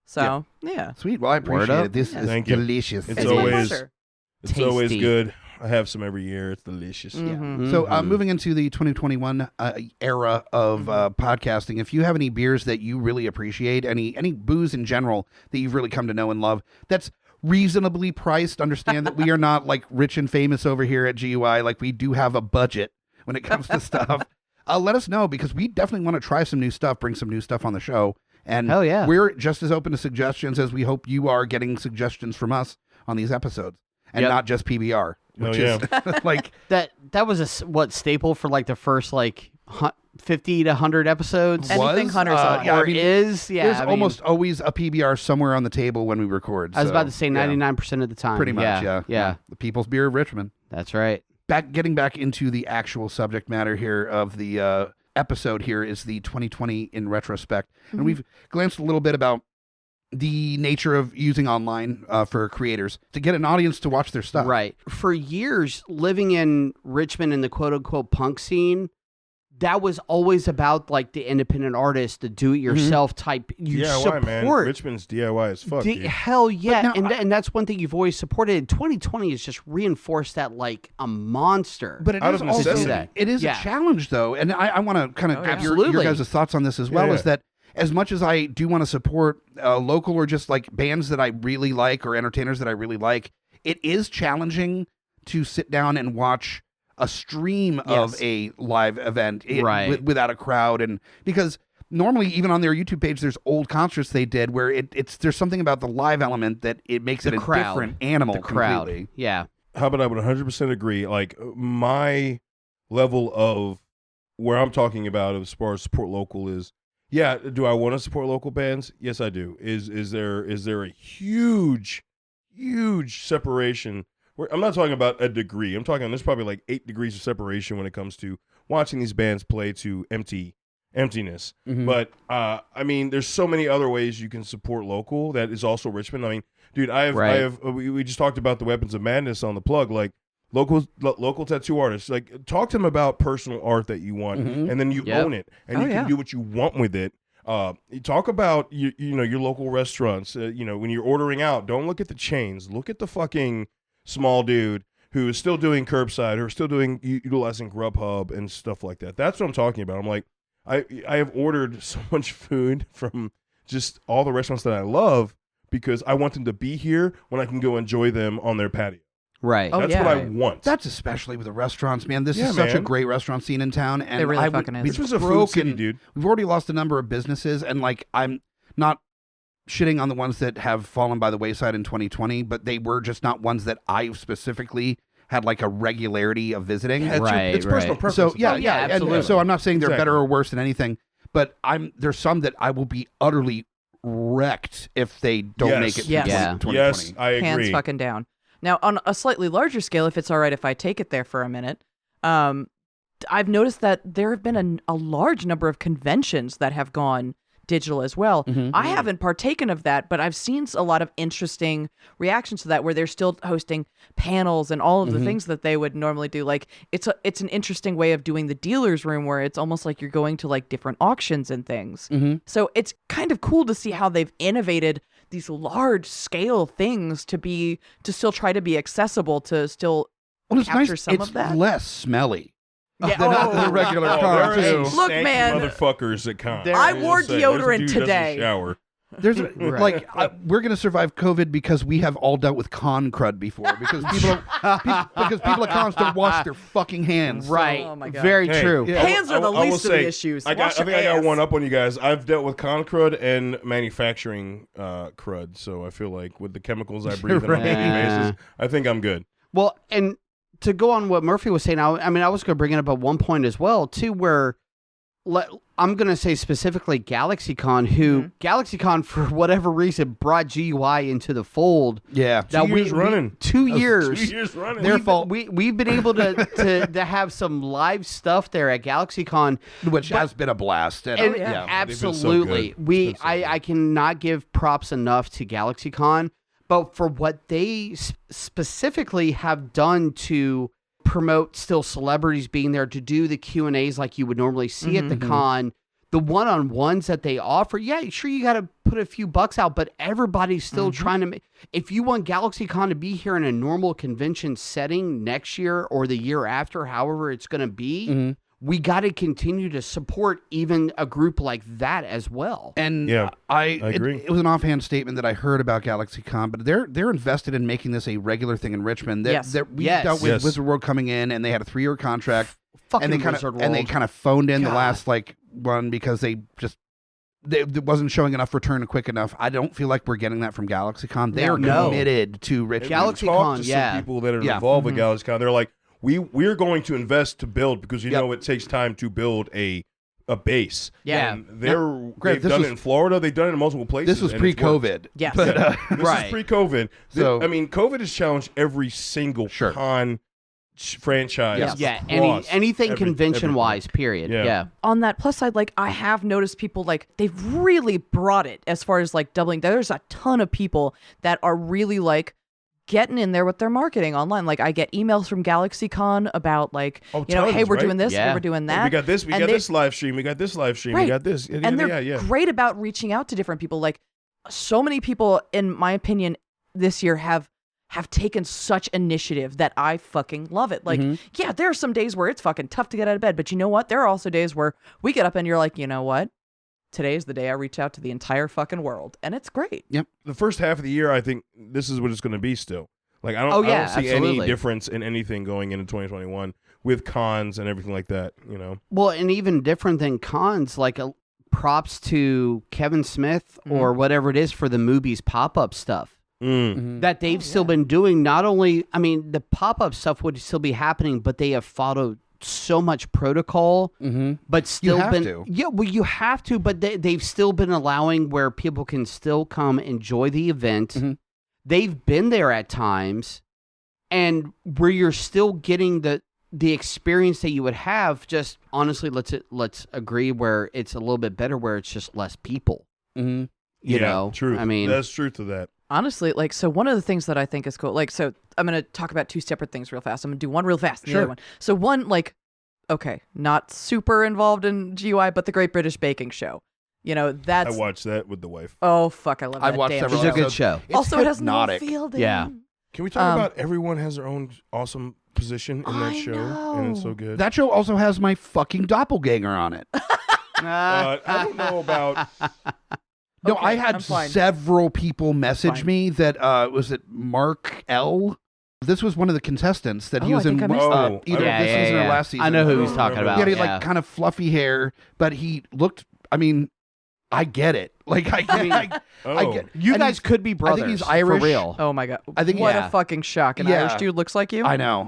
Speaker 5: So yeah.
Speaker 2: Sweet. Well, I appreciate it. This is delicious.
Speaker 4: It's always good. I have some every year. It's delicious.
Speaker 2: So moving into the 2021 era of podcasting, if you have any beers that you really appreciate, any booze in general that you've really come to know and love, that's reasonably priced. Understand that we are not like rich and famous over here at GUI. Like we do have a budget when it comes to stuff. Let us know because we definitely want to try some new stuff, bring some new stuff on the show. And
Speaker 3: hell yeah,
Speaker 2: we're just as open to suggestions as we hope you are getting suggestions from us on these episodes, and not just PBR. Which is like
Speaker 3: that was a staple for like the first like 50 to 100 episodes.
Speaker 5: Anything Hunter's on.
Speaker 2: There's almost always a PBR somewhere on the table when we record.
Speaker 3: I was about to say 99% of the time.
Speaker 2: Pretty much, yeah. The People's Beer of Richmond.
Speaker 3: That's right.
Speaker 2: Getting back into the actual subject matter here of the episode here is the 2020 in retrospect. And we've glanced a little bit about the nature of using online for creators to get an audience to watch their stuff.
Speaker 3: Right. For years, living in Richmond in the quote-unquote punk scene, that was always about like the independent artist, the do-it-yourself type. You
Speaker 4: DIY,
Speaker 3: support.
Speaker 4: Man. Richmond's DIY as fuck.
Speaker 3: Hell yeah. And that's one thing you've always supported. 2020 has just reinforced that like a monster.
Speaker 2: But it is also, it is a challenge though. And I want to kind of get your guys' thoughts on this as well, is that as much as I do want to support local or just like bands that I really like or entertainers that I really like, it is challenging to sit down and watch a stream of a live event without a crowd, and because normally even on their YouTube page there's old concerts they did where there's something about the live element that it makes it a different animal completely.
Speaker 3: Yeah.
Speaker 4: How about I would 100% agree. Like my level of where I'm talking about as far as support local is, do I want to support local bands? Yes, I do. Is there a huge separation? I'm not talking about a degree. I'm talking there's probably like 8 degrees of separation when it comes to watching these bands play to emptiness.
Speaker 2: Mm-hmm.
Speaker 4: But I mean, there's so many other ways you can support local that is also Richmond. I mean, dude, we just talked about the Weapons of Madness on the plug, like local tattoo artists. Like, talk to them about personal art that you want, and then you own it, and you can do what you want with it. You talk about your local restaurants. When you're ordering out, don't look at the chains. Look at the fucking small dude who is still doing curbside, or still utilizing Grubhub and stuff like that. That's what I'm talking about. I'm like, I have ordered so much food from just all the restaurants that I love because I want them to be here when I can go enjoy them on their patio.
Speaker 3: Right.
Speaker 4: That's what I want.
Speaker 2: That's especially with the restaurants, man. This is such a great restaurant scene in town, and
Speaker 5: it really fucking is.
Speaker 4: This was a food city, dude.
Speaker 2: We've already lost a number of businesses, and like I'm not shitting on the ones that have fallen by the wayside in 2020, but they were just not ones that I specifically had like a regularity of visiting.
Speaker 4: It's personal preference.
Speaker 2: So
Speaker 3: absolutely.
Speaker 2: And so I'm not saying they're better or worse than anything, but there's some that I will be utterly wrecked if they don't make it.
Speaker 5: Yes.
Speaker 2: 2020.
Speaker 4: Yes, I agree.
Speaker 5: Hands fucking down. Now, on a slightly larger scale, if it's all right if I take it there for a minute, I've noticed that there have been a large number of conventions that have gone digital as well. I haven't partaken of that, but I've seen a lot of interesting reactions to that where they're still hosting panels and all of the things that they would normally do. Like it's an interesting way of doing the dealer's room where it's almost like you're going to like different auctions and things. So it's kind of cool to see how they've innovated these large scale things to still try to be accessible, to still capture some of that.
Speaker 2: It's less smelly.
Speaker 5: Yeah,
Speaker 2: than the regular car too.
Speaker 5: Look, man,
Speaker 4: motherfuckers that come.
Speaker 5: I wore deodorant today.
Speaker 4: Shower.
Speaker 2: There's we're gonna survive COVID because we have all dealt with con crud before because people at cons don't wash their fucking hands.
Speaker 3: Right.
Speaker 5: Oh my God.
Speaker 3: Very true.
Speaker 2: Yeah.
Speaker 5: Hands are the least of the issues.
Speaker 4: I think I got one up on you guys. I've dealt with con crud and manufacturing crud, so I feel like with the chemicals I breathe on a daily basis, I think I'm good.
Speaker 3: Well, and to go on what Murphy was saying, I was going to bring it up at one point as well, too, where I'm going to say specifically GalaxyCon, who GalaxyCon, for whatever reason, brought GUI into the fold.
Speaker 2: Yeah.
Speaker 4: 2 years running.
Speaker 3: 2 years.
Speaker 4: 2 years running.
Speaker 2: Their fault.
Speaker 3: We've been able to have some live stuff there at GalaxyCon,
Speaker 2: which has been a blast.
Speaker 3: And absolutely. I cannot give props enough to GalaxyCon. But for what they specifically have done to promote still celebrities being there, to do the Q&As like you would normally see at the con, the one-on-ones that they offer, sure, you got to put a few bucks out, but everybody's still trying to make... If you want GalaxyCon to be here in a normal convention setting next year or the year after, however it's going to be... We got to continue to support even a group like that as well.
Speaker 2: And I agree. It was an offhand statement that I heard about GalaxyCon, but they're invested in making this a regular thing in Richmond. We dealt with Wizard World coming in, and they had a 3-year contract. And they kind of phoned in the last one because they wasn't showing enough return quick enough. I don't feel like we're getting that from GalaxyCon. They are committed to Richmond.
Speaker 4: GalaxyCon, some people that are involved with GalaxyCon, they're like, We're going to invest to build because it takes time to build a base.
Speaker 3: Yeah,
Speaker 4: and they've done it in Florida. They've done it in multiple places.
Speaker 2: This was pre-COVID.
Speaker 5: Yes,
Speaker 2: but,
Speaker 4: this is pre-COVID. So COVID has challenged every single con franchise.
Speaker 3: Yeah, anything convention-wise. Period. Yeah.
Speaker 5: On that plus side, like I have noticed people they've really brought it as far as doubling. There's a ton of people that are really getting in there with their marketing online. Like I get emails from GalaxyCon about hey, we're doing this, we're doing that.
Speaker 4: We got this, we got this live stream, we got this live stream, we got this.
Speaker 5: And they're great about reaching out to different people. Like so many people, in my opinion, this year have taken such initiative that I fucking love it. Like, there are some days where it's fucking tough to get out of bed, but you know what? There are also days where we get up and you're like, you know what? Today's the day I reach out to the entire fucking world, and it's great.
Speaker 2: Yep.
Speaker 4: The first half of the year, I think this is what it's going to be still. Like, I don't see any difference in anything going into 2021 with cons and everything like that, you know.
Speaker 3: Well, and even different than cons, like props to Kevin Smith or whatever it is for the movies pop-up stuff that they've still been doing. Not only, I mean, the pop-up stuff would still be happening, but they have followed so much protocol, but still you have to, but they've still been allowing where people can still come enjoy the event. They've been there at times, and where you're still getting the experience that you would have. Just honestly, let's agree where it's a little bit better, where it's just less people. You know,
Speaker 4: truth.
Speaker 3: I mean,
Speaker 4: that's truth to that.
Speaker 5: Honestly, like, so one of the things that I think is cool, like, so I'm going to talk about two separate things real fast. I'm going to do one real fast and the other one. So one, like, okay, not super involved in GUI, but the Great British Baking Show. You know, that's...
Speaker 4: I watched that with the wife.
Speaker 5: Oh, fuck, I love that
Speaker 2: I've watched
Speaker 5: damn
Speaker 2: several
Speaker 5: show.
Speaker 3: It's a good show.
Speaker 2: It's
Speaker 5: Also,
Speaker 2: hypnotic.
Speaker 5: it has Noel Fielding.
Speaker 3: Yeah.
Speaker 4: Can we talk about everyone has their own awesome position in that show?
Speaker 5: know.
Speaker 4: And it's so good.
Speaker 2: That show also has my fucking doppelganger on it.
Speaker 4: I don't know about...
Speaker 2: No,
Speaker 5: Okay,
Speaker 2: I
Speaker 5: I'm
Speaker 2: had
Speaker 5: fine.
Speaker 2: several people message
Speaker 5: Fine.
Speaker 2: me that, was it Mark L? This was one of the contestants that he
Speaker 5: Oh,
Speaker 2: was
Speaker 5: I
Speaker 2: in
Speaker 5: think I missed
Speaker 4: that.
Speaker 2: either
Speaker 3: Yeah,
Speaker 2: this
Speaker 3: yeah,
Speaker 2: season or
Speaker 3: yeah.
Speaker 2: last season.
Speaker 3: I know who
Speaker 4: I
Speaker 3: he's
Speaker 4: don't
Speaker 3: talking
Speaker 4: remember.
Speaker 3: about.
Speaker 2: He had like kind of fluffy hair, but he looked, I mean, I get it. Like, I get
Speaker 3: You
Speaker 2: and
Speaker 3: guys
Speaker 2: he's-
Speaker 3: could be brothers.
Speaker 2: I think he's Irish.
Speaker 3: For real.
Speaker 5: Oh my god!
Speaker 2: I think-
Speaker 5: what
Speaker 3: yeah.
Speaker 5: a fucking shock! An
Speaker 2: Yeah.
Speaker 5: Irish dude looks like you.
Speaker 2: I know.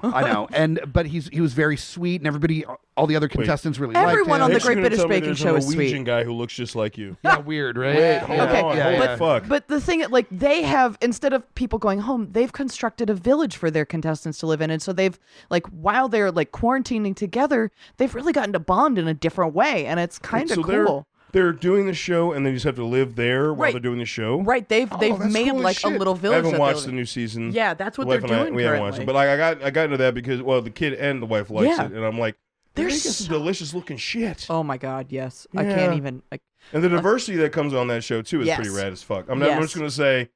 Speaker 2: But he was very sweet, and everybody, all the other contestants really
Speaker 5: Everyone
Speaker 2: liked
Speaker 5: on
Speaker 2: him.
Speaker 5: the
Speaker 4: Next you're
Speaker 5: Great
Speaker 4: gonna
Speaker 5: British
Speaker 4: tell me
Speaker 5: Baking
Speaker 4: there's
Speaker 5: Show
Speaker 4: a
Speaker 5: is
Speaker 4: Norwegian
Speaker 5: sweet.
Speaker 4: guy who looks just like you.
Speaker 2: Yeah, weird, right?
Speaker 4: Wait, hold
Speaker 5: Okay,
Speaker 4: on.
Speaker 2: yeah,
Speaker 4: Holy
Speaker 2: yeah.
Speaker 4: fuck.
Speaker 5: But the thing, like, they have, instead of people going home, they've constructed a village for their contestants to live in. And so they've, like, while they're, like, quarantining together, they've really gotten to bond in a different way. And it's kind of
Speaker 4: So
Speaker 5: cool.
Speaker 4: They're doing the show, and they just have to live there while
Speaker 5: Right.
Speaker 4: they're doing the show.
Speaker 5: Right. They've
Speaker 4: that's
Speaker 5: made,
Speaker 4: cool as
Speaker 5: like, a
Speaker 4: shit.
Speaker 5: little
Speaker 4: I
Speaker 5: village.
Speaker 4: haven't
Speaker 5: that
Speaker 4: watched
Speaker 5: they're
Speaker 4: the new season.
Speaker 5: Yeah, that's what
Speaker 4: The wife
Speaker 5: they're
Speaker 4: and
Speaker 5: doing
Speaker 4: we haven't watched it,
Speaker 5: currently.
Speaker 4: but like I got into that because the kid and the wife likes
Speaker 5: Yeah.
Speaker 4: it, and I'm like, they're
Speaker 5: They're
Speaker 4: making some delicious looking shit.
Speaker 5: Oh, my God, yes. I
Speaker 4: Yeah.
Speaker 5: can't even... Like,
Speaker 4: And the diversity that comes on that show too is pretty
Speaker 5: Yes.
Speaker 4: rad as fuck. I'm
Speaker 5: Yes.
Speaker 4: just gonna say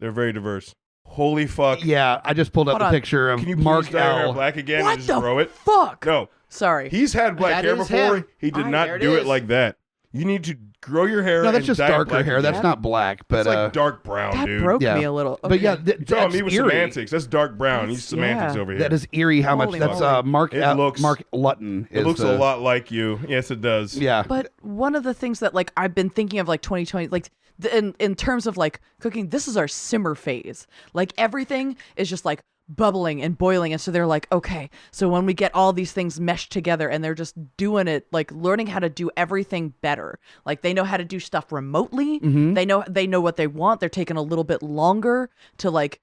Speaker 4: they're very diverse. Holy fuck!
Speaker 2: Yeah, I just pulled up
Speaker 5: Hold
Speaker 2: the
Speaker 5: on.
Speaker 2: picture of
Speaker 4: Can you
Speaker 2: Mark
Speaker 4: please dye your hair
Speaker 2: L.
Speaker 4: black again
Speaker 5: what
Speaker 4: and just
Speaker 5: the
Speaker 4: grow it?
Speaker 5: fuck?
Speaker 4: No,
Speaker 5: Sorry.
Speaker 4: he's had black
Speaker 3: That
Speaker 4: hair
Speaker 3: is
Speaker 4: before.
Speaker 3: him.
Speaker 4: He did
Speaker 5: Ah,
Speaker 4: not
Speaker 5: there it
Speaker 4: do it
Speaker 5: is.
Speaker 4: like that. You need to grow your hair.
Speaker 2: No, that's
Speaker 4: and
Speaker 2: just
Speaker 4: dye it
Speaker 2: darker
Speaker 4: black
Speaker 2: hair.
Speaker 4: again.
Speaker 2: That's not black, but
Speaker 4: It's like dark brown,
Speaker 5: That
Speaker 4: dude.
Speaker 5: broke
Speaker 2: Yeah.
Speaker 5: me a little.
Speaker 2: But
Speaker 5: Okay.
Speaker 2: yeah,
Speaker 4: You're telling
Speaker 2: that's
Speaker 4: me with
Speaker 2: eerie.
Speaker 4: semantics. That's dark brown. He's semantics
Speaker 5: yeah.
Speaker 4: over here.
Speaker 2: That is eerie. How much?
Speaker 5: Holy
Speaker 2: That's
Speaker 5: moly.
Speaker 2: Mark.
Speaker 4: It looks-
Speaker 2: Mark Lutton.
Speaker 4: It
Speaker 2: is
Speaker 4: looks
Speaker 2: the-
Speaker 4: a lot like you. Yes, it does.
Speaker 2: Yeah,
Speaker 5: But one of the things that, like, I've been thinking of, like, 2020, like, in terms of, like, cooking, this is our simmer phase. Like, everything is just, like, bubbling and boiling. And so they're like, okay, so when we get all these things meshed together, and they're just doing it, like, learning how to do everything better. Like, they know how to do stuff remotely. They know what they want. They're taking a little bit longer to, like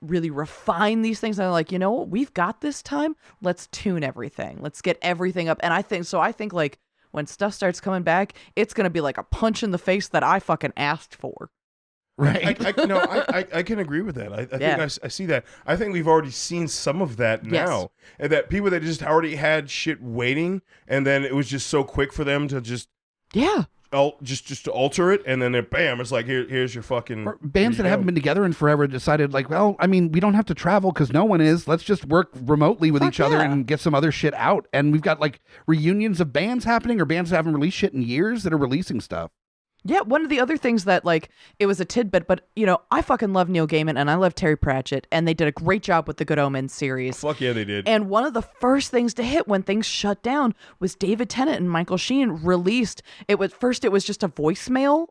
Speaker 5: really refine these things. And they're like, you know what, we've got this time. Let's tune everything. Let's get everything up. And I think like when stuff starts coming back, it's going to be like a punch in the face that I fucking asked for.
Speaker 2: right.
Speaker 4: I can agree with that. I think I see that. I think we've already seen some of that now, and that people that just already had shit waiting, and then it was just so quick for them to just just to alter it, and then bam, it's like here's your fucking
Speaker 2: Or bands that haven't been together in forever decided, like, well, I mean, we don't have to travel because no one is. Let's just work remotely with each other
Speaker 5: yeah.
Speaker 2: and get some other shit out. And we've got like reunions of bands happening, or bands that haven't released shit in years that are releasing stuff.
Speaker 5: Yeah, one of the other things that, like, it was a tidbit, but, you know, I fucking love Neil Gaiman and I love Terry Pratchett, and they did a great job with the Good Omens series.
Speaker 4: Fuck yeah, they did.
Speaker 5: And one of the first things to hit when things shut down was David Tennant and Michael Sheen released. It was just a voicemail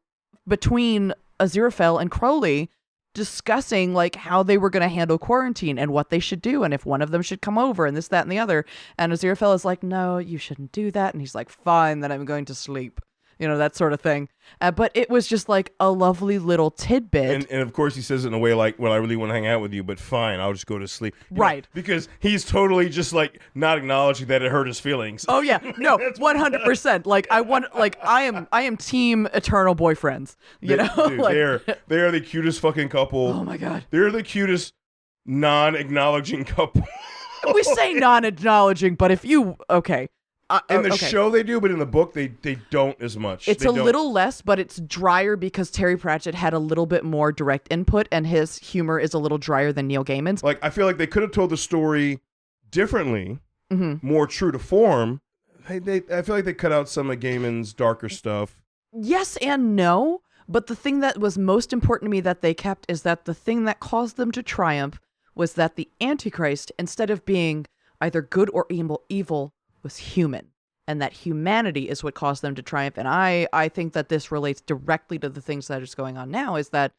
Speaker 5: between Aziraphale and Crowley discussing, like, how they were going to handle quarantine and what they should do and if one of them should come over and this, that, and the other. And Aziraphale is like, no, you shouldn't do that. And he's like, fine, then I'm going to sleep. You know, that sort of thing. But it was just like a lovely little tidbit.
Speaker 4: And of course he says it in a way like, well, I really want to hang out with you, but fine, I'll just go to sleep. You know,
Speaker 5: Right.
Speaker 4: because he's totally just like not acknowledging that it hurt his feelings.
Speaker 5: Oh yeah, no, 100%. Like I am team eternal boyfriends. You know,
Speaker 4: Dude,
Speaker 5: like,
Speaker 4: they are the cutest fucking couple.
Speaker 5: oh my god.
Speaker 4: They're the cutest non-acknowledging couple.
Speaker 5: We say non-acknowledging, but if you
Speaker 4: In the
Speaker 5: okay.
Speaker 4: show they do, but in the book they don't as much.
Speaker 5: It's
Speaker 4: They
Speaker 5: a
Speaker 4: don't.
Speaker 5: little less, but it's drier because Terry Pratchett had a little bit more direct input, and his humor is a little drier than Neil Gaiman's.
Speaker 4: Like, I feel like they could have told the story differently,
Speaker 5: Mm-hmm.
Speaker 4: more true to form. I feel like they cut out some of Gaiman's darker stuff.
Speaker 5: Yes and no, but the thing that was most important to me that they kept is that the thing that caused them to triumph was that the Antichrist, instead of being either good or evil was human. And that humanity is what caused them to triumph. And I think that this relates directly to the things that is going on now, is that,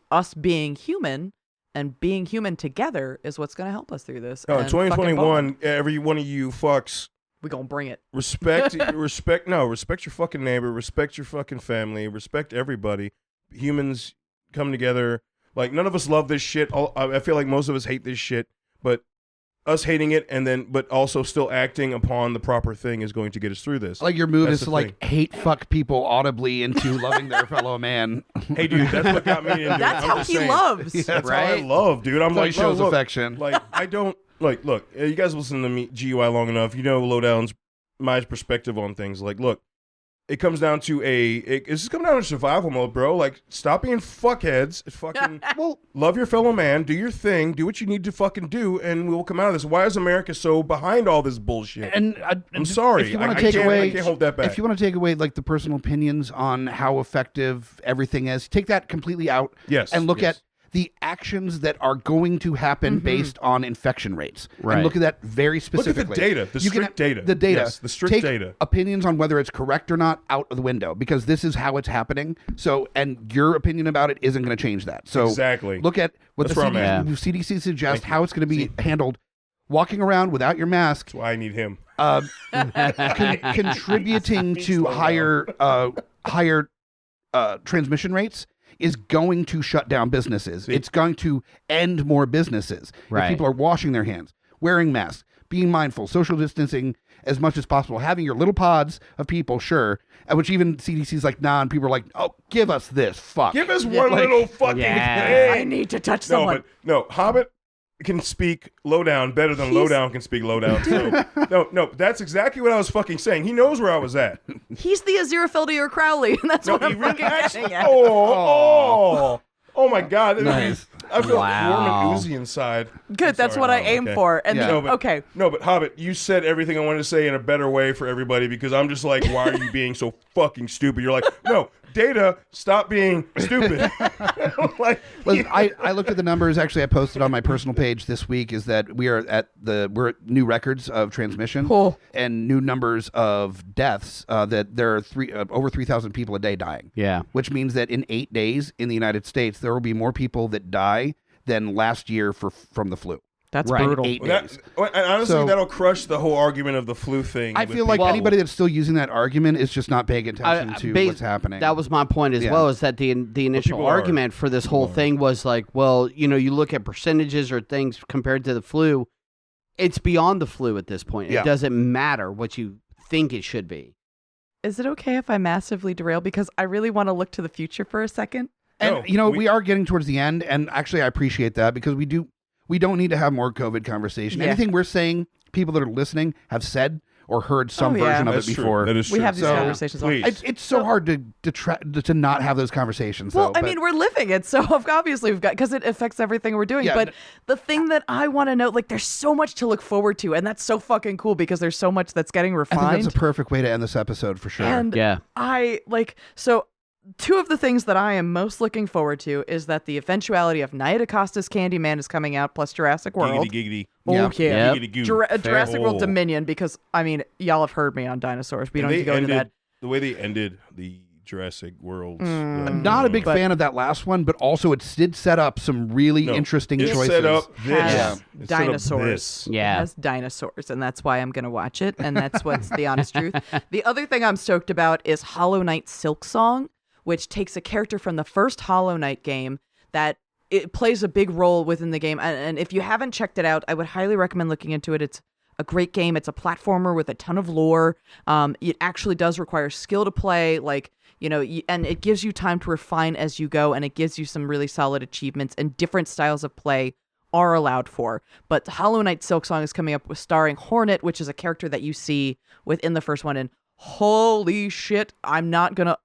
Speaker 5: us being human and being human together is what's going to help us through this.
Speaker 4: No, in 2021, every one of you fucks,
Speaker 5: we gonna bring it.
Speaker 4: Respect your fucking neighbor, respect your fucking family, respect everybody. Humans come together. Like, none of us love this shit. I feel like most of us hate this shit, but us hating it but also still acting upon the proper thing is going to get us through this.
Speaker 2: Like, your move is to hate fuck people audibly into loving their fellow man.
Speaker 4: Hey, dude, that's what got me into it.
Speaker 5: That's how he loves.
Speaker 2: Yeah,
Speaker 4: that's how I love, dude. I'm like,
Speaker 2: he shows affection.
Speaker 4: Like, I don't look. You guys listen to me GUI long enough. Lowdown's my perspective on things. Like, look. It comes down to it's just coming down to survival mode, bro. Like, stop being fuckheads. Fucking, love your fellow man. Do your thing. Do what you need to fucking do, and we will come out of this. Why is America so behind all this bullshit?
Speaker 2: And
Speaker 4: I'm sorry. I can't hold that back.
Speaker 2: If you want to take away like the personal opinions on how effective everything is, take that completely out.
Speaker 4: Yes.
Speaker 2: And look at the actions that are going to happen based on infection rates. Right. And look at that very specifically.
Speaker 4: Look at the data, the strict data.
Speaker 2: The data.
Speaker 4: Yes, the strict data.
Speaker 2: Opinions on whether it's correct or not out of the window, because this is how it's happening. So, and your opinion about it isn't going to change that. So
Speaker 4: exactly.
Speaker 2: Look at what the CDC suggests, how it's going to be handled. Walking around without your mask.
Speaker 4: That's why I need him.
Speaker 2: Contributing to higher transmission rates is going to shut down businesses. It's going to end more businesses. If people are washing their hands, wearing masks, being mindful, social distancing as much as possible, having your little pods of people, sure, which even CDC's like, nah, and people are like, oh, give us this, fuck.
Speaker 4: Give us one little fucking thing.
Speaker 5: I need to touch someone.
Speaker 4: No, Hobbit can speak Lowdown better than Lowdown can speak Lowdown. So, no, that's exactly what I was fucking saying. He knows where I was at.
Speaker 5: He's the Aziraphale or Crowley, and that's what I'm fucking getting at.
Speaker 4: Oh my God.
Speaker 2: Nice.
Speaker 4: I feel warm and oozy inside.
Speaker 5: Good, that's what I aim for. And okay.
Speaker 4: No, but Hobbit, you said everything I wanted to say in a better way for everybody, because I'm just like, why are you being so fucking stupid? You're like, no, data, stop being stupid.
Speaker 2: Listen, I looked at the numbers. Actually, I posted on my personal page this week is that we're at new records of transmission and new numbers of deaths. That there are over 3,000 people a day dying.
Speaker 3: Yeah,
Speaker 2: which means that in 8 days in the United States there will be more people that die than last year from the flu.
Speaker 5: That's brutal.
Speaker 2: 8 days.
Speaker 4: Honestly, that'll crush the whole argument of the flu thing.
Speaker 2: I feel like anybody that's still using that argument is just not paying attention to what's happening.
Speaker 3: That was my point as well, is that the initial argument for this whole thing was like, well, you look at percentages or things compared to the flu, it's beyond the flu at this point. It doesn't matter what you think it should be.
Speaker 5: Is it okay if I massively derail? Because I really want to look to the future for a second.
Speaker 2: And, we are getting towards the end, and actually I appreciate that, because we don't need to have more COVID conversation.
Speaker 5: Yeah.
Speaker 2: Anything we're saying, people that are listening have said or heard some version of it before.
Speaker 4: That is true.
Speaker 5: We have these conversations all the time.
Speaker 2: It's so hard to not have those conversations.
Speaker 5: Well, I mean, we're living it, so obviously we've got, because it affects everything we're doing.
Speaker 2: Yeah,
Speaker 5: but the thing that I want to know, like, there's so much to look forward to, and that's so fucking cool because there's so much that's getting refined.
Speaker 2: I think that's a perfect way to end this episode for sure.
Speaker 5: And two of the things that I am most looking forward to is that the eventuality of Nia DaCosta's Candyman is coming out, plus Jurassic World.
Speaker 4: Giggity.
Speaker 5: Oh, yeah.
Speaker 4: Giggity
Speaker 5: Jurassic World Dominion, because, I mean, y'all have heard me on dinosaurs. We don't need to go into that.
Speaker 4: The way they ended the Jurassic World.
Speaker 2: I'm not a big fan of that last one, but also it did set up some really interesting choices.
Speaker 4: Set up
Speaker 5: dinosaurs.
Speaker 3: It
Speaker 5: has dinosaurs, and that's why I'm going to watch it, and that's what's the honest truth. The other thing I'm stoked about is Hollow Knight Silk Song, which takes a character from the first Hollow Knight game that it plays a big role within the game. And if you haven't checked it out, I would highly recommend looking into it. It's a great game. It's a platformer with a ton of lore. It actually does require skill to play, and it gives you time to refine as you go, and it gives you some really solid achievements, and different styles of play are allowed for. But Hollow Knight Silk Song is coming up with starring Hornet, which is a character that you see within the first one, and holy shit, I'm not gonna...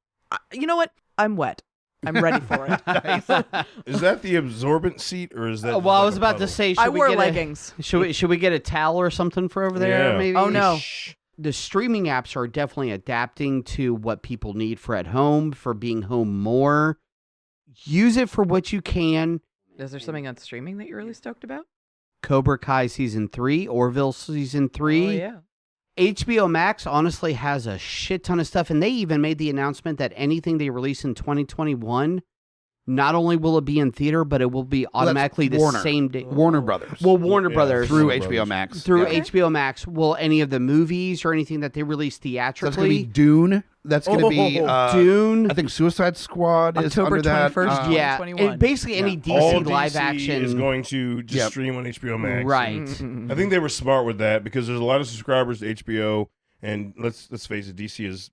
Speaker 5: You know what? I'm wet. I'm ready for it.
Speaker 4: Is that the absorbent seat, or is that?
Speaker 3: I was about to say,
Speaker 5: I wore leggings.
Speaker 3: Should we get a towel or something for over there?
Speaker 4: Yeah.
Speaker 3: Maybe.
Speaker 5: Oh no.
Speaker 3: The streaming apps are definitely adapting to what people need for at home, for being home more. Use it for what you can.
Speaker 5: Is there something on streaming that you're really stoked about?
Speaker 3: Cobra Kai Season 3, Orville Season 3.
Speaker 5: Oh, yeah.
Speaker 3: HBO Max honestly has a shit ton of stuff, and they even made the announcement that anything they release in 2021, not only will it be in theater, but it will be automatically the same day.
Speaker 2: Warner Brothers.
Speaker 3: Well, Warner Brothers.
Speaker 2: Through HBO Max.
Speaker 3: Through HBO Max. Will any of the movies or anything that they release theatrically?
Speaker 2: So that's going to be Dune. That's going to be
Speaker 3: Dune.
Speaker 2: I think Suicide Squad is
Speaker 5: October
Speaker 2: under
Speaker 5: 21st,
Speaker 2: that.
Speaker 3: Yeah,
Speaker 5: 2021.
Speaker 3: basically any DC
Speaker 4: All
Speaker 3: live
Speaker 4: DC
Speaker 3: action
Speaker 4: is going to just stream on HBO Max.
Speaker 3: Right.
Speaker 4: I think they were smart with that because there's a lot of subscribers to HBO, and let's face it, DC is.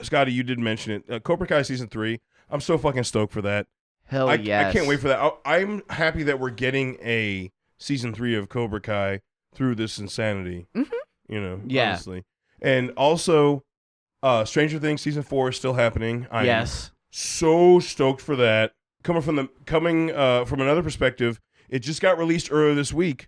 Speaker 4: Scotty, you did mention it. Cobra Kai Season 3. I'm so fucking stoked for that.
Speaker 3: Hell yes.
Speaker 4: I can't wait for that. I'm happy that we're getting a Season 3 of Cobra Kai through this insanity. You know, honestly. And also, Stranger Things Season 4 is still happening. I'm so stoked for that. Coming from another perspective, it just got released earlier this week.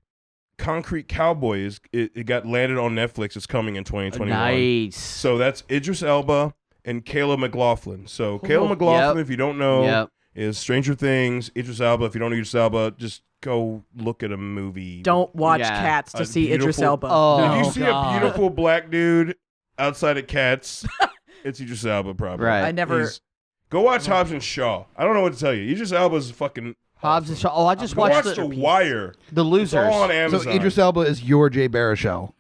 Speaker 4: Concrete Cowboy it got landed on Netflix. It's coming in 2021.
Speaker 3: Nice.
Speaker 4: So that's Idris Elba and Caleb McLaughlin. So Caleb McLaughlin, if you don't know, is Stranger Things. Idris Elba, if you don't know Idris Elba, just go look at a movie.
Speaker 5: Don't watch Cats to see Idris Elba.
Speaker 4: If you see a beautiful black dude outside of Cats, it's Idris Elba probably.
Speaker 3: Right.
Speaker 5: I never...
Speaker 4: Go watch Hobbs and Shaw. I don't know what to tell you. Idris Elba's fucking...
Speaker 3: Hobbs and Shaw. Oh, I just
Speaker 4: Go
Speaker 3: watched
Speaker 4: watch The Wire.
Speaker 3: The Losers.
Speaker 4: It's all on Amazon.
Speaker 2: So Idris Elba is your Jay Baruchel.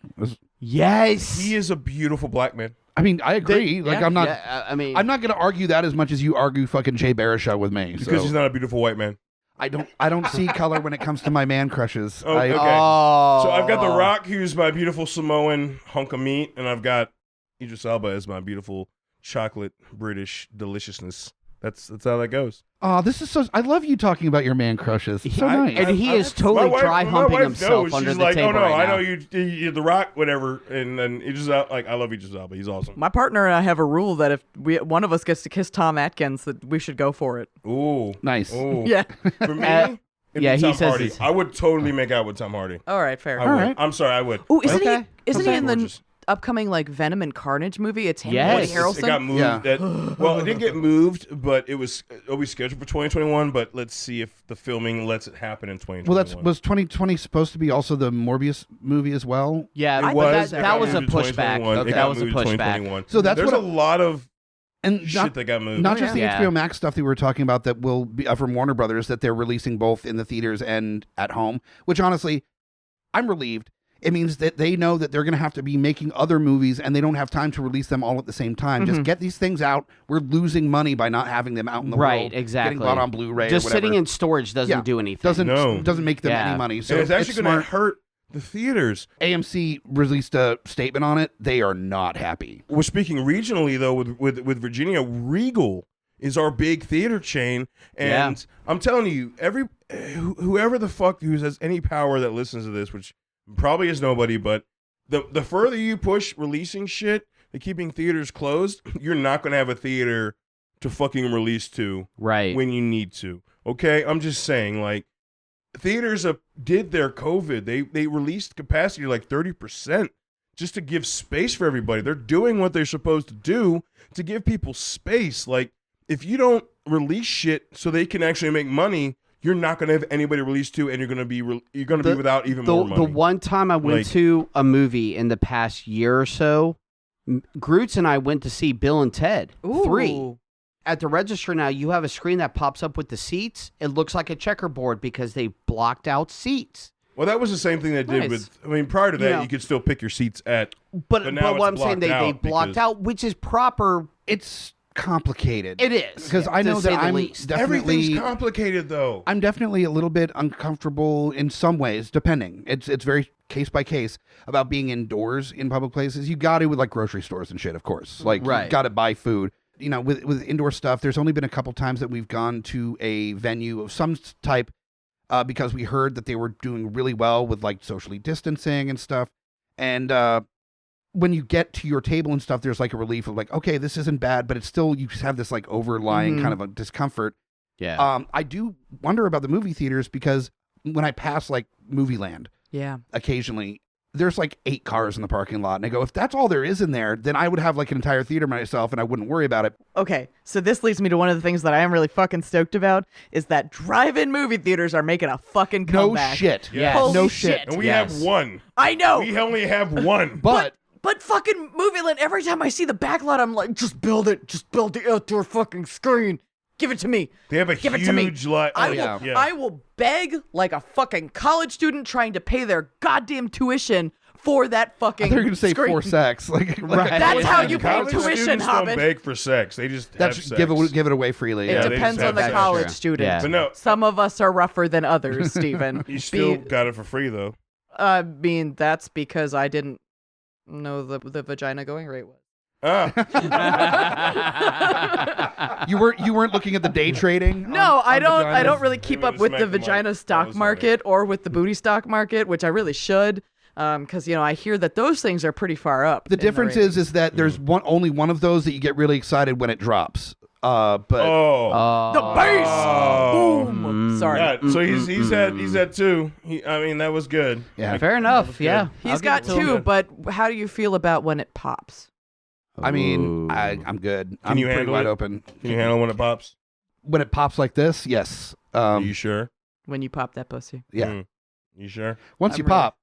Speaker 3: Yes.
Speaker 4: He is a beautiful black man.
Speaker 2: I mean, I agree. I'm not.
Speaker 3: I mean,
Speaker 2: I'm not going to argue that as much as you argue fucking Jay Baruchel with me.
Speaker 4: Because he's not a beautiful white man.
Speaker 2: I don't see color when it comes to my man crushes.
Speaker 4: Okay. So I've got The Rock, who's my beautiful Samoan hunk of meat, and I've got Idris Elba as my beautiful chocolate British deliciousness. That's how that goes.
Speaker 2: Oh, this is so. I love you talking about your man crushes. It's so nice.
Speaker 3: And he is totally dry humping himself under the table.
Speaker 4: Oh no,
Speaker 3: right
Speaker 4: I
Speaker 3: now.
Speaker 4: know you're The Rock, whatever. And then Idris Elba, I love Idris Elba. He's awesome.
Speaker 5: My partner and I have a rule that if one of us gets to kiss Tom Atkins, that we should go for it.
Speaker 4: Ooh,
Speaker 2: nice.
Speaker 4: Ooh.
Speaker 5: Yeah.
Speaker 4: For me,
Speaker 3: he
Speaker 4: Tom
Speaker 3: says
Speaker 4: Hardy. I would totally make out with Tom Hardy.
Speaker 5: All right, fair.
Speaker 4: I would. I'm sorry, I would.
Speaker 5: Oh, isn't he in the
Speaker 4: Gorgeous.
Speaker 5: upcoming Venom and Carnage movie? It's him
Speaker 3: Yes.
Speaker 5: and Woody Harrelson.
Speaker 4: It got moved. Well, it didn't get moved, but it'll be scheduled for 2021. But let's see if the filming lets it happen in 2021.
Speaker 2: Well, was 2020 supposed to be also the Morbius movie as well?
Speaker 3: Yeah,
Speaker 4: it was.
Speaker 3: That was a pushback.
Speaker 4: Okay.
Speaker 3: That was a pushback.
Speaker 2: So that's
Speaker 4: there's
Speaker 2: what
Speaker 4: a lot of
Speaker 2: and
Speaker 4: shit that got moved.
Speaker 2: Not just the HBO Max stuff that we were talking about that will be from Warner Brothers that they're releasing both in the theaters and at home. Which honestly, I'm relieved. It means that they know that they're going to have to be making other movies and they don't have time to release them all at the same time. Just get these things out. We're losing money by not having them out in the world.
Speaker 3: Right, exactly.
Speaker 2: Getting bought on Blu-ray
Speaker 3: Just
Speaker 2: or whatever.
Speaker 3: sitting in storage doesn't do anything.
Speaker 2: Doesn't make them any money. So
Speaker 4: and it's actually going to
Speaker 2: smart.
Speaker 4: hurt the theaters.
Speaker 2: AMC released a statement on it. They are not happy.
Speaker 4: We're speaking regionally, though, with Virginia. Regal is our big theater chain. And I'm telling you, whoever the fuck who has any power that listens to this, which probably is nobody, but the further you push releasing shit and keeping theaters closed, you're not going to have a theater to fucking release to when you need to. Okay? I'm just saying, theaters did their COVID. They released capacity 30% just to give space for everybody. They're doing what they're supposed to do to give people space. If you don't release shit so they can actually make money, you're not going to have anybody release to, and you're going to be without even more money.
Speaker 3: The one time I went to a movie in the past year or so, Groots and I went to see Bill and Ted 3. At the register now, you have a screen that pops up with the seats. It looks like a checkerboard because they blocked out seats.
Speaker 4: Well, that was the same thing they did with. I mean, prior to that, you could still pick your seats at.
Speaker 3: But
Speaker 4: now
Speaker 3: what I'm saying, they blocked out, which is proper.
Speaker 2: It's complicated.
Speaker 3: It is
Speaker 2: because I know that I'm definitely
Speaker 4: everything's complicated though.
Speaker 2: I'm definitely a little bit uncomfortable in some ways, depending. It's very case by case about being indoors in public places. You got to with grocery stores and shit, of course. You got to buy food. You know, with indoor stuff, there's only been a couple times that we've gone to a venue of some type because we heard that they were doing really well with socially distancing and stuff. And when you get to your table and stuff, there's a relief of okay, this isn't bad, but it's still, you have this overlying kind of a discomfort.
Speaker 3: Yeah.
Speaker 2: I do wonder about the movie theaters because when I pass Movie Land,
Speaker 5: occasionally,
Speaker 2: there's like 8 cars in the parking lot. And I go, if that's all there is in there, then I would have like an entire theater myself and I wouldn't worry about it.
Speaker 5: Okay, so this leads me to one of the things that I am really fucking stoked about is that drive-in movie theaters are making a fucking comeback.
Speaker 2: No shit.
Speaker 3: Yes.
Speaker 5: Holy
Speaker 2: No shit.
Speaker 4: And we have one.
Speaker 5: I know.
Speaker 4: We only have one.
Speaker 2: But
Speaker 5: fucking Movieland, every time I see the backlot, I'm like, just build it. Just build the outdoor fucking screen. Give it to me.
Speaker 4: They have a
Speaker 5: Give it to me.
Speaker 4: huge lot.
Speaker 5: I will beg like a fucking college student trying to pay their goddamn tuition for that fucking
Speaker 2: I thought you were going to say
Speaker 5: screen.
Speaker 2: for sex. Like,
Speaker 5: That's how you pay
Speaker 4: College
Speaker 5: tuition,
Speaker 4: students
Speaker 5: Hobbit.
Speaker 4: don't beg for sex. They just
Speaker 2: that's
Speaker 4: have sex.
Speaker 2: give it away freely.
Speaker 5: It
Speaker 4: they
Speaker 5: depends
Speaker 4: just
Speaker 5: on the
Speaker 4: have sex.
Speaker 5: college student.
Speaker 3: Yeah.
Speaker 4: But no,
Speaker 5: Some of us are rougher than others, Stephen.
Speaker 4: you still got it for free though.
Speaker 5: I mean, that's because I didn't know the vagina going rate was.
Speaker 2: You weren't looking at the day trading?
Speaker 5: No, I
Speaker 2: on
Speaker 5: don't.
Speaker 2: vaginas?
Speaker 5: I don't really keep
Speaker 4: Maybe
Speaker 5: up with the
Speaker 4: smack the mic.
Speaker 5: vagina
Speaker 4: That
Speaker 5: stock
Speaker 4: was
Speaker 5: market or with the booty stock market, which I really should, because I hear that those things are pretty far up.
Speaker 2: The difference is that there's only one of those that you get really excited when it drops. But
Speaker 5: the base. Boom. Sorry.
Speaker 4: Yeah, so he's at 2. I mean, that was good.
Speaker 2: yeah,
Speaker 3: Fair enough. Yeah.
Speaker 5: He's got 2, but how do you feel about when it pops?
Speaker 2: I mean, I'm good. I'm
Speaker 4: you
Speaker 2: pretty
Speaker 4: handle
Speaker 2: wide
Speaker 4: it?
Speaker 2: open.
Speaker 4: Can you handle when it pops?
Speaker 2: When it pops like this, yes.
Speaker 4: Are you sure?
Speaker 5: When you pop that pussy?
Speaker 2: Yeah.
Speaker 4: You sure?
Speaker 2: Once
Speaker 5: I'm
Speaker 2: you
Speaker 5: ready.
Speaker 2: pop,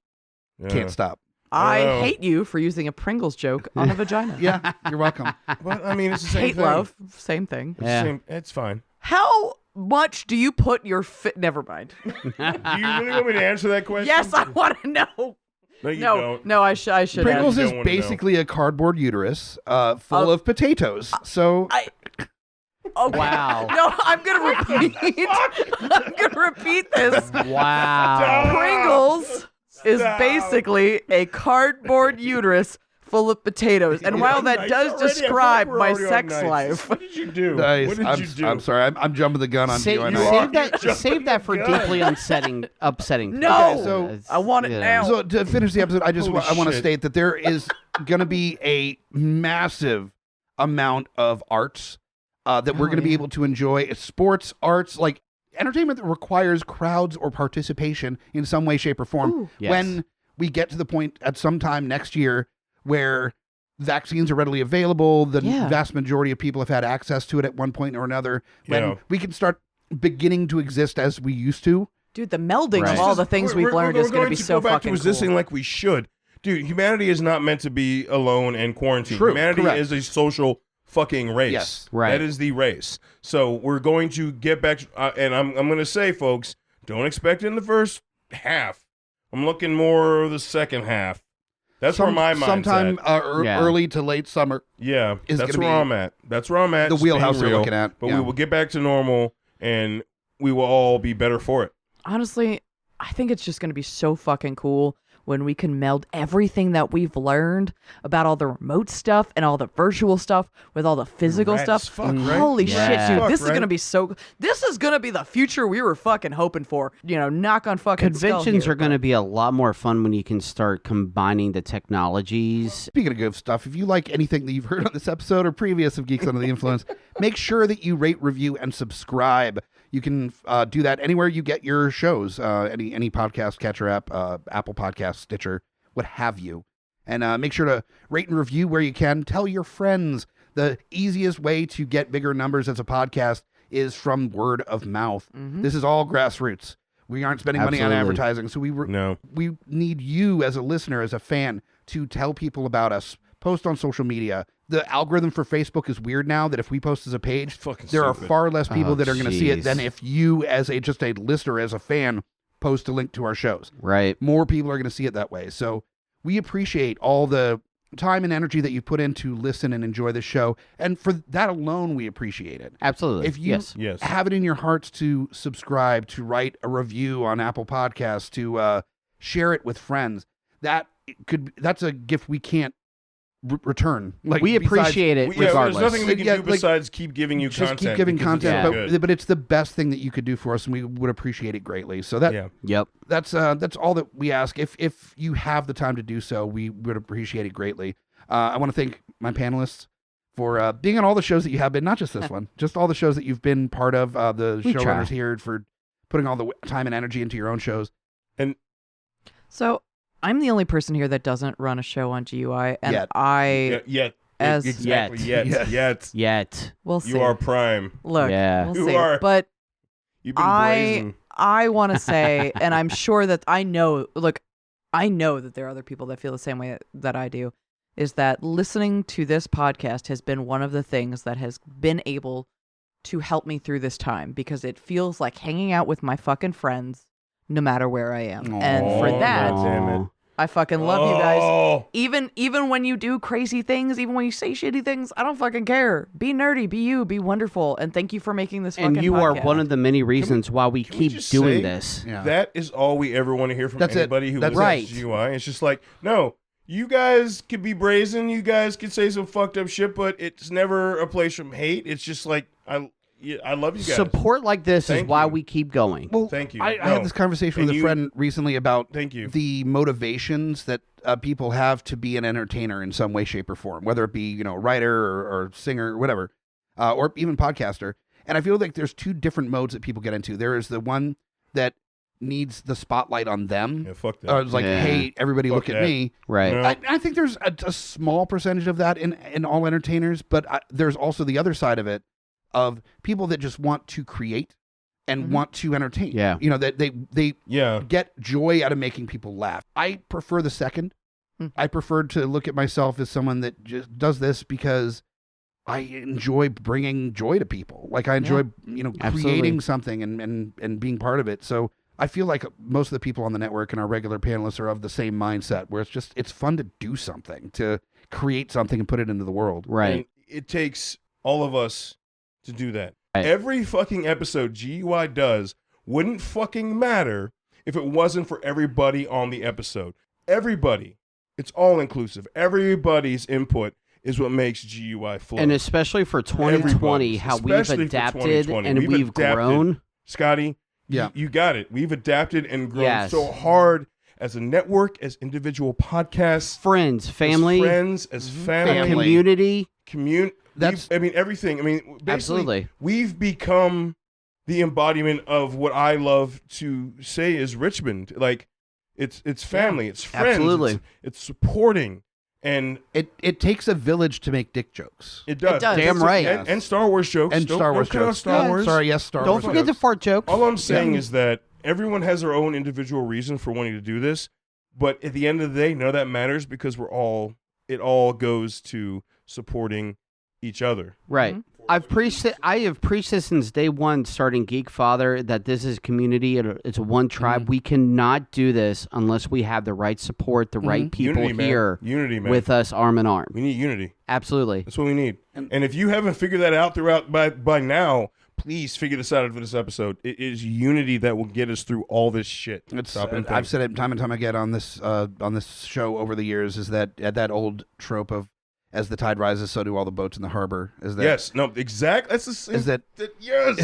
Speaker 4: Yeah.
Speaker 2: can't stop.
Speaker 5: I
Speaker 4: Oh.
Speaker 5: hate you for using a Pringles joke on a vagina.
Speaker 2: Yeah, you're welcome.
Speaker 4: But I mean, it's the same
Speaker 5: Hate
Speaker 4: thing.
Speaker 5: love, same thing.
Speaker 4: It's the
Speaker 3: Yeah.
Speaker 4: same. It's fine.
Speaker 5: How much do you put your Never mind.
Speaker 4: Do you really want me to answer that question?
Speaker 5: Yes, I want to know.
Speaker 4: No, you don't.
Speaker 5: No, I should.
Speaker 2: Pringles
Speaker 4: You
Speaker 2: is
Speaker 4: don't wanna know.
Speaker 2: basically a cardboard uterus full of potatoes. So
Speaker 5: Okay.
Speaker 3: Wow.
Speaker 5: No, I'm gonna repeat. I'm gonna repeat this.
Speaker 3: Wow.
Speaker 5: Pringles is
Speaker 4: Stop.
Speaker 5: basically a cardboard uterus full of potatoes. And while that
Speaker 4: Nice
Speaker 5: does
Speaker 4: already. I
Speaker 5: describe
Speaker 4: thought we were
Speaker 5: my
Speaker 4: already on
Speaker 5: sex
Speaker 4: nice.
Speaker 5: life,
Speaker 4: What did you do?
Speaker 2: nice.
Speaker 4: What did you do?
Speaker 2: I'm sorry. I'm jumping the gun on
Speaker 3: Save,
Speaker 2: you. I
Speaker 3: you
Speaker 2: know.
Speaker 3: save that for deeply upsetting.
Speaker 5: no,
Speaker 2: Okay, so
Speaker 3: It's,
Speaker 5: I want it
Speaker 3: you know.
Speaker 5: now.
Speaker 2: So to finish the episode, I want to
Speaker 4: shit.
Speaker 2: state that there is going to be a massive amount of arts that we're going to be able to enjoy. It's sports, arts, like entertainment that requires crowds or participation in some way, shape, or form.
Speaker 3: Yes.
Speaker 2: When we get to the point at some time next year where vaccines are readily available, the vast majority of people have had access to it at one point or another, when we can start beginning to exist as we used to.
Speaker 5: Dude, the melding
Speaker 3: Right.
Speaker 5: of all the things we've learned is going to be so
Speaker 4: go back
Speaker 5: fucking
Speaker 4: to existing
Speaker 5: cool.
Speaker 4: like we should. Dude, humanity is not meant to be alone and quarantined.
Speaker 2: True,
Speaker 4: Humanity
Speaker 2: correct.
Speaker 4: is a social fucking race.
Speaker 2: Yes.
Speaker 3: Right.
Speaker 4: That is the race. So we're going to get back to, and I'm going to say, folks, don't expect it in the first half. I'm looking more the second half. That's where my mind's
Speaker 2: sometime
Speaker 4: at.
Speaker 2: early to late summer.
Speaker 4: Yeah,
Speaker 2: is
Speaker 4: that's
Speaker 2: gonna
Speaker 4: where
Speaker 2: be
Speaker 4: I'm at. That's where I'm at.
Speaker 2: the
Speaker 4: just being
Speaker 2: wheelhouse we're
Speaker 4: real.
Speaker 2: looking at,
Speaker 4: But
Speaker 2: yeah.
Speaker 4: we will get back to normal, and we will all be better for it.
Speaker 5: Honestly, I think it's just going to be so fucking cool when we can meld everything that we've learned about all the remote stuff and all the virtual stuff with all the physical
Speaker 4: Rad
Speaker 5: stuff.
Speaker 4: as fuck, right?
Speaker 5: Holy
Speaker 3: Yeah.
Speaker 5: shit, dude.
Speaker 4: Fuck,
Speaker 5: This is
Speaker 4: right?
Speaker 5: going to be this is going to be the future we were fucking hoping for. Knock on fucking
Speaker 3: Conventions are going to be a lot more fun when you can start combining the technologies.
Speaker 2: Speaking of good stuff, if you like anything that you've heard on this episode or previous of Geeks Under the Influence, make sure that you rate, review, and subscribe. You can do that anywhere you get your shows, any podcast catcher app, Apple Podcast, Stitcher, what have you. And make sure to rate and review where you can. Tell your friends. The easiest way to get bigger numbers as a podcast is from word of mouth. This is all grassroots. We aren't spending money on
Speaker 3: Absolutely.
Speaker 2: advertising, so
Speaker 4: No.
Speaker 2: we need you as a listener, as a fan, to tell people about us. Post on social media. The algorithm for Facebook is weird now that if we post as a page,
Speaker 4: Fucking
Speaker 2: there are
Speaker 4: stupid.
Speaker 2: far less people
Speaker 3: Oh,
Speaker 2: that are going to see it
Speaker 3: jeez.
Speaker 2: than if you, as just a listener, as a fan, post a link to our shows.
Speaker 3: Right.
Speaker 2: More people are going to see it that way. So we appreciate all the time and energy that you put in to listen and enjoy the show. And for that alone, we appreciate it.
Speaker 3: Absolutely.
Speaker 2: If you
Speaker 4: Yes.
Speaker 2: have it in your hearts to subscribe, to write a review on Apple Podcasts, to share it with friends, that's a gift we can't return. Like
Speaker 3: we appreciate it
Speaker 4: There's
Speaker 3: regardless.
Speaker 4: nothing we can
Speaker 2: Yeah,
Speaker 4: do
Speaker 2: like,
Speaker 4: besides keep giving you
Speaker 2: just
Speaker 4: content.
Speaker 2: keep giving
Speaker 4: because it's
Speaker 2: content,
Speaker 4: so good.
Speaker 2: but it's the best thing that you could do for us, and we would appreciate it greatly. So
Speaker 3: Yep.
Speaker 2: that's all that we ask. If you have the time to do so, we would appreciate it greatly. I want to thank my panelists for being on all the shows that you have been, not just this one, just all the shows that you've been part of. The
Speaker 3: We try.
Speaker 2: showrunners here for putting all the time and energy into your own shows.
Speaker 5: So I'm the only person here that doesn't run a show on GUI, and
Speaker 4: Yet.
Speaker 5: We'll see.
Speaker 4: You are prime.
Speaker 5: Look, we'll
Speaker 4: You
Speaker 5: see.
Speaker 4: are.
Speaker 5: But
Speaker 4: You've been brazen.
Speaker 5: I want to say, and I'm sure that I know that there are other people that feel the same way that I do, is that listening to this podcast has been one of the things that has been able to help me through this time, because it feels like hanging out with my fucking friends no matter where I am. And for that, I fucking love you guys. Even when you do crazy things, even when you say shitty things, I don't fucking care. Be nerdy, be you, be wonderful, and thank you for making this fucking
Speaker 3: And you
Speaker 5: podcast.
Speaker 3: are one of the many reasons why we keep doing this.
Speaker 4: That is all we ever want to hear from anybody who
Speaker 3: That's
Speaker 4: listens to GUI. It's just like, no, you guys could be brazen, you guys could say some fucked up shit, but it's never a place from hate. It's just like, I love you guys.
Speaker 3: Support like this is why we keep going.
Speaker 2: Well,
Speaker 4: thank you.
Speaker 2: I had this conversation with a friend recently about
Speaker 4: the
Speaker 2: motivations that people have to be an entertainer in some way, shape, or form, whether it be writer or singer or whatever, or even podcaster. And I feel like there's two different modes that people get into. There is the one that needs the spotlight on them.
Speaker 4: Yeah, fuck that.
Speaker 2: It's like, hey, everybody look at me.
Speaker 3: Right.
Speaker 4: No.
Speaker 2: I think there's a small percentage of that in all entertainers, but there's also the other side of it, of people that just want to create and want to entertain.
Speaker 3: Yeah.
Speaker 2: That they get joy out of making people laugh. I prefer the second. I prefer to look at myself as someone that just does this because I enjoy bringing joy to people. Like I enjoy, creating something and being part of it. So I feel like most of the people on the network and our regular panelists are of the same mindset, where it's fun to do something, to create something and put it into the world.
Speaker 3: Right.
Speaker 4: And it takes all of us to do that.
Speaker 3: Right.
Speaker 4: Every fucking episode GUI does wouldn't fucking matter if it wasn't for everybody on the episode. Everybody. It's all inclusive. Everybody's input is what makes GUI flow.
Speaker 3: And especially for 2020, how we've adapted and we've grown.
Speaker 4: Scotty, you got it. We've adapted and grown so hard as a network, as individual podcasts.
Speaker 3: Friends, family.
Speaker 4: As friends, as family.
Speaker 3: Community.
Speaker 4: Everything. Basically,
Speaker 3: absolutely.
Speaker 4: We've become the embodiment of what I love to say is Richmond. Like, it's family, it's friends,
Speaker 3: absolutely.
Speaker 4: It's supporting, and
Speaker 2: it takes a village to make dick jokes.
Speaker 4: It does.
Speaker 3: Damn right.
Speaker 4: And Star Wars jokes.
Speaker 2: And Star Wars jokes.
Speaker 4: Star Wars.
Speaker 2: Sorry, yes, Star
Speaker 3: Don't
Speaker 2: Wars.
Speaker 3: Don't forget the fart joke.
Speaker 4: All I'm saying is that everyone has their own individual reason for wanting to do this, but at the end of the day, none of that matters because it all goes to supporting each other.
Speaker 3: Right. I have preached this since day one, starting Geekfather, that this is community. It's one tribe. We cannot do this unless we have the right support, the right people here with us arm in arm.
Speaker 4: We need unity.
Speaker 3: Absolutely.
Speaker 4: That's what we need. And if you haven't figured that out by now, please figure this out for this episode. It is unity that will get us through all this shit.
Speaker 2: I've said it time and time again on this show over the years, is that old trope of, as the tide rises, so do all the boats in the harbor. Is that
Speaker 4: yes? No, exact. That's the same.
Speaker 2: Is that
Speaker 4: yes?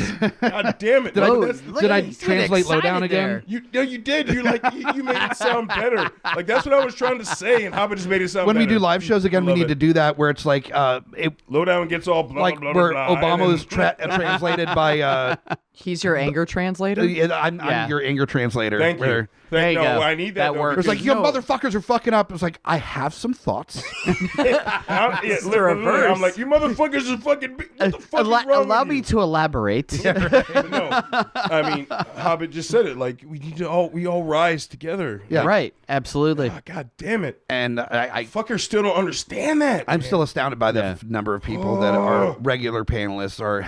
Speaker 4: God damn it!
Speaker 2: Did I translate Lowdown again?
Speaker 4: You did. You made it sound better. Like that's what I was trying to say, and Hobbit just made it sound.
Speaker 2: When
Speaker 4: better.
Speaker 2: we do live shows again, we need to do that where it's like
Speaker 4: Lowdown gets all blah,
Speaker 2: like
Speaker 4: blah,
Speaker 2: where
Speaker 4: blah, blah,
Speaker 2: Obama is translated by.
Speaker 5: He's your anger translator.
Speaker 2: I'm your anger translator.
Speaker 4: Thank you.
Speaker 5: There you go.
Speaker 4: I need that.
Speaker 5: That works.
Speaker 2: It's like, you motherfuckers are fucking up. It's like, I have some thoughts.
Speaker 5: It's the reverse.
Speaker 4: I'm like, you motherfuckers are fucking. What the fuck is wrong
Speaker 3: allow
Speaker 4: with
Speaker 3: me
Speaker 4: you?
Speaker 3: to elaborate.
Speaker 4: But no, I mean, Hobbit just said it. Like, we all rise together.
Speaker 3: Yeah. Right. Absolutely.
Speaker 4: God damn it.
Speaker 2: And I
Speaker 4: fuckers still don't understand that.
Speaker 2: I'm still astounded by the number of people that are regular panelists or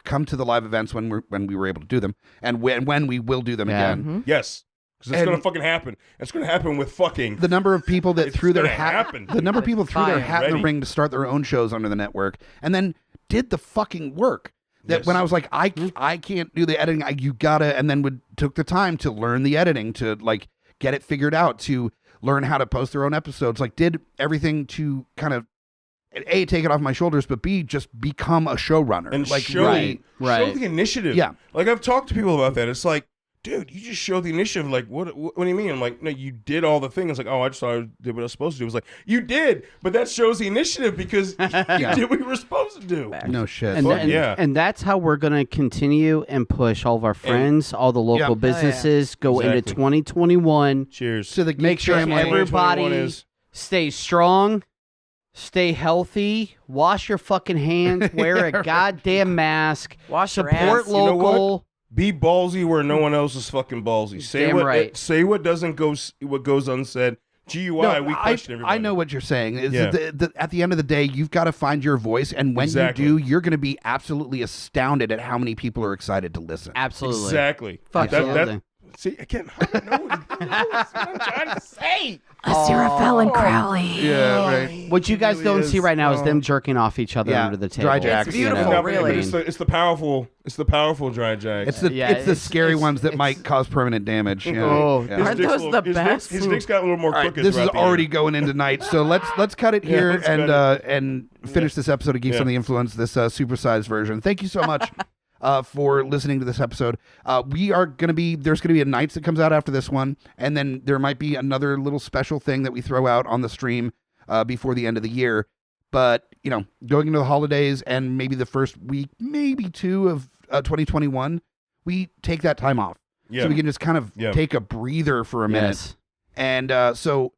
Speaker 2: come to the live events when we were able to do them, and when we will do them again.
Speaker 5: Mm-hmm.
Speaker 4: Yes. Because it's going to fucking happen. It's going to happen with fucking...
Speaker 2: The number of people that threw their hat...
Speaker 4: happen.
Speaker 2: The number of people threw their hat in the
Speaker 4: Ready.
Speaker 2: ring to start their own shows under the network, and then did the fucking work. That when I was like, I can't do the editing, you gotta... And then took the time to learn the editing, to like get it figured out, to learn how to post their own episodes. Like, did everything to kind of... A, take it off my shoulders, but B, just become a showrunner.
Speaker 4: And
Speaker 2: like,
Speaker 4: show the initiative.
Speaker 2: Yeah.
Speaker 4: Like, I've talked to people about that. It's like, dude, you just showed the initiative. Like, what do you mean? I'm like, no, you did all the things. Like, oh, I just thought I did what I was supposed to do. It was like, you did, but that shows the initiative because you did what you were supposed to do.
Speaker 2: No shit.
Speaker 3: And that's how we're going to continue and push all of our friends, all the local businesses, go into 2021.
Speaker 4: Cheers.
Speaker 2: So
Speaker 3: make sure everybody stays strong, stay healthy, wash your fucking hands, wear a goddamn mask,
Speaker 5: support
Speaker 3: local.
Speaker 4: You know what? Be ballsy where no one else is fucking ballsy. Say what doesn't go. What goes unsaid. GUI, we question everybody.
Speaker 2: I know what you're saying. Is that at the end of the day, you've got to find your voice, and when you do, you're going to be absolutely astounded at how many people are excited to listen.
Speaker 3: Absolutely.
Speaker 4: Exactly. See, again, I know what I'm trying to say.
Speaker 5: Aziraphale and Crowley.
Speaker 2: Yeah, right.
Speaker 3: What you guys don't see right now is them jerking off each other under the table.
Speaker 2: Dry jacks.
Speaker 5: It's beautiful, really.
Speaker 4: It's the powerful dry jacks.
Speaker 2: It's the scary ones that might cause permanent damage. Yeah.
Speaker 5: Aren't those the best?
Speaker 4: His dick's got a little more crooked.
Speaker 2: This is already going into night, so let's cut it here and finish this episode of Geeks Under the Influence, this supersized version. Thank you so much. For listening to this episode. There's going to be a Nights that comes out after this one, and then there might be another little special thing that we throw out on the stream before the end of the year. But, going into the holidays and maybe the first week, maybe two of 2021, we take that time off. Yeah. So we can just kind of take a breather for a minute.
Speaker 3: Yes.
Speaker 2: And so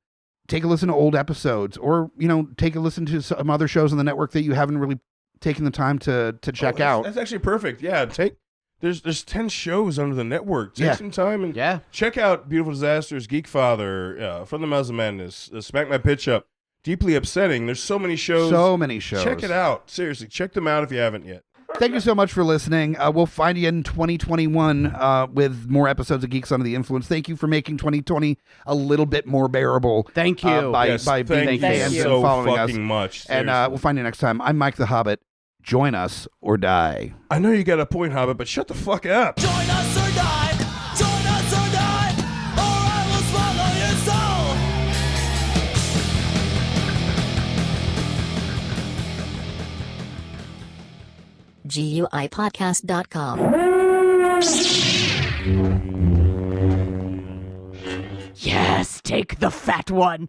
Speaker 2: take a listen to old episodes, or, take a listen to some other shows on the network that you haven't really taking the time to check out.
Speaker 4: That's actually perfect. Yeah, there's 10 shows under the network. Take some time and check out Beautiful Disasters, Geekfather, From the Mouths of Madness, Smack My Pitch Up, Deeply Upsetting. There's so many shows. Check it out. Seriously, check them out if you haven't yet.
Speaker 2: Thank you so much for listening. We'll find you in 2021 with more episodes of Geeks Under the Influence. Thank you for making 2020 a little bit more bearable.
Speaker 3: Thank you.
Speaker 2: By being fans and
Speaker 4: so
Speaker 2: following
Speaker 4: fucking
Speaker 2: us.
Speaker 4: Much.
Speaker 2: And we'll find you next time. I'm Mike the Hobbit. Join us or die.
Speaker 4: I know you got a point, Hobbit, but shut the fuck up.
Speaker 6: Join us or die. Join us or die. Or I will swallow your soul.
Speaker 5: GUIPodcast.com. Yes, take the fat one.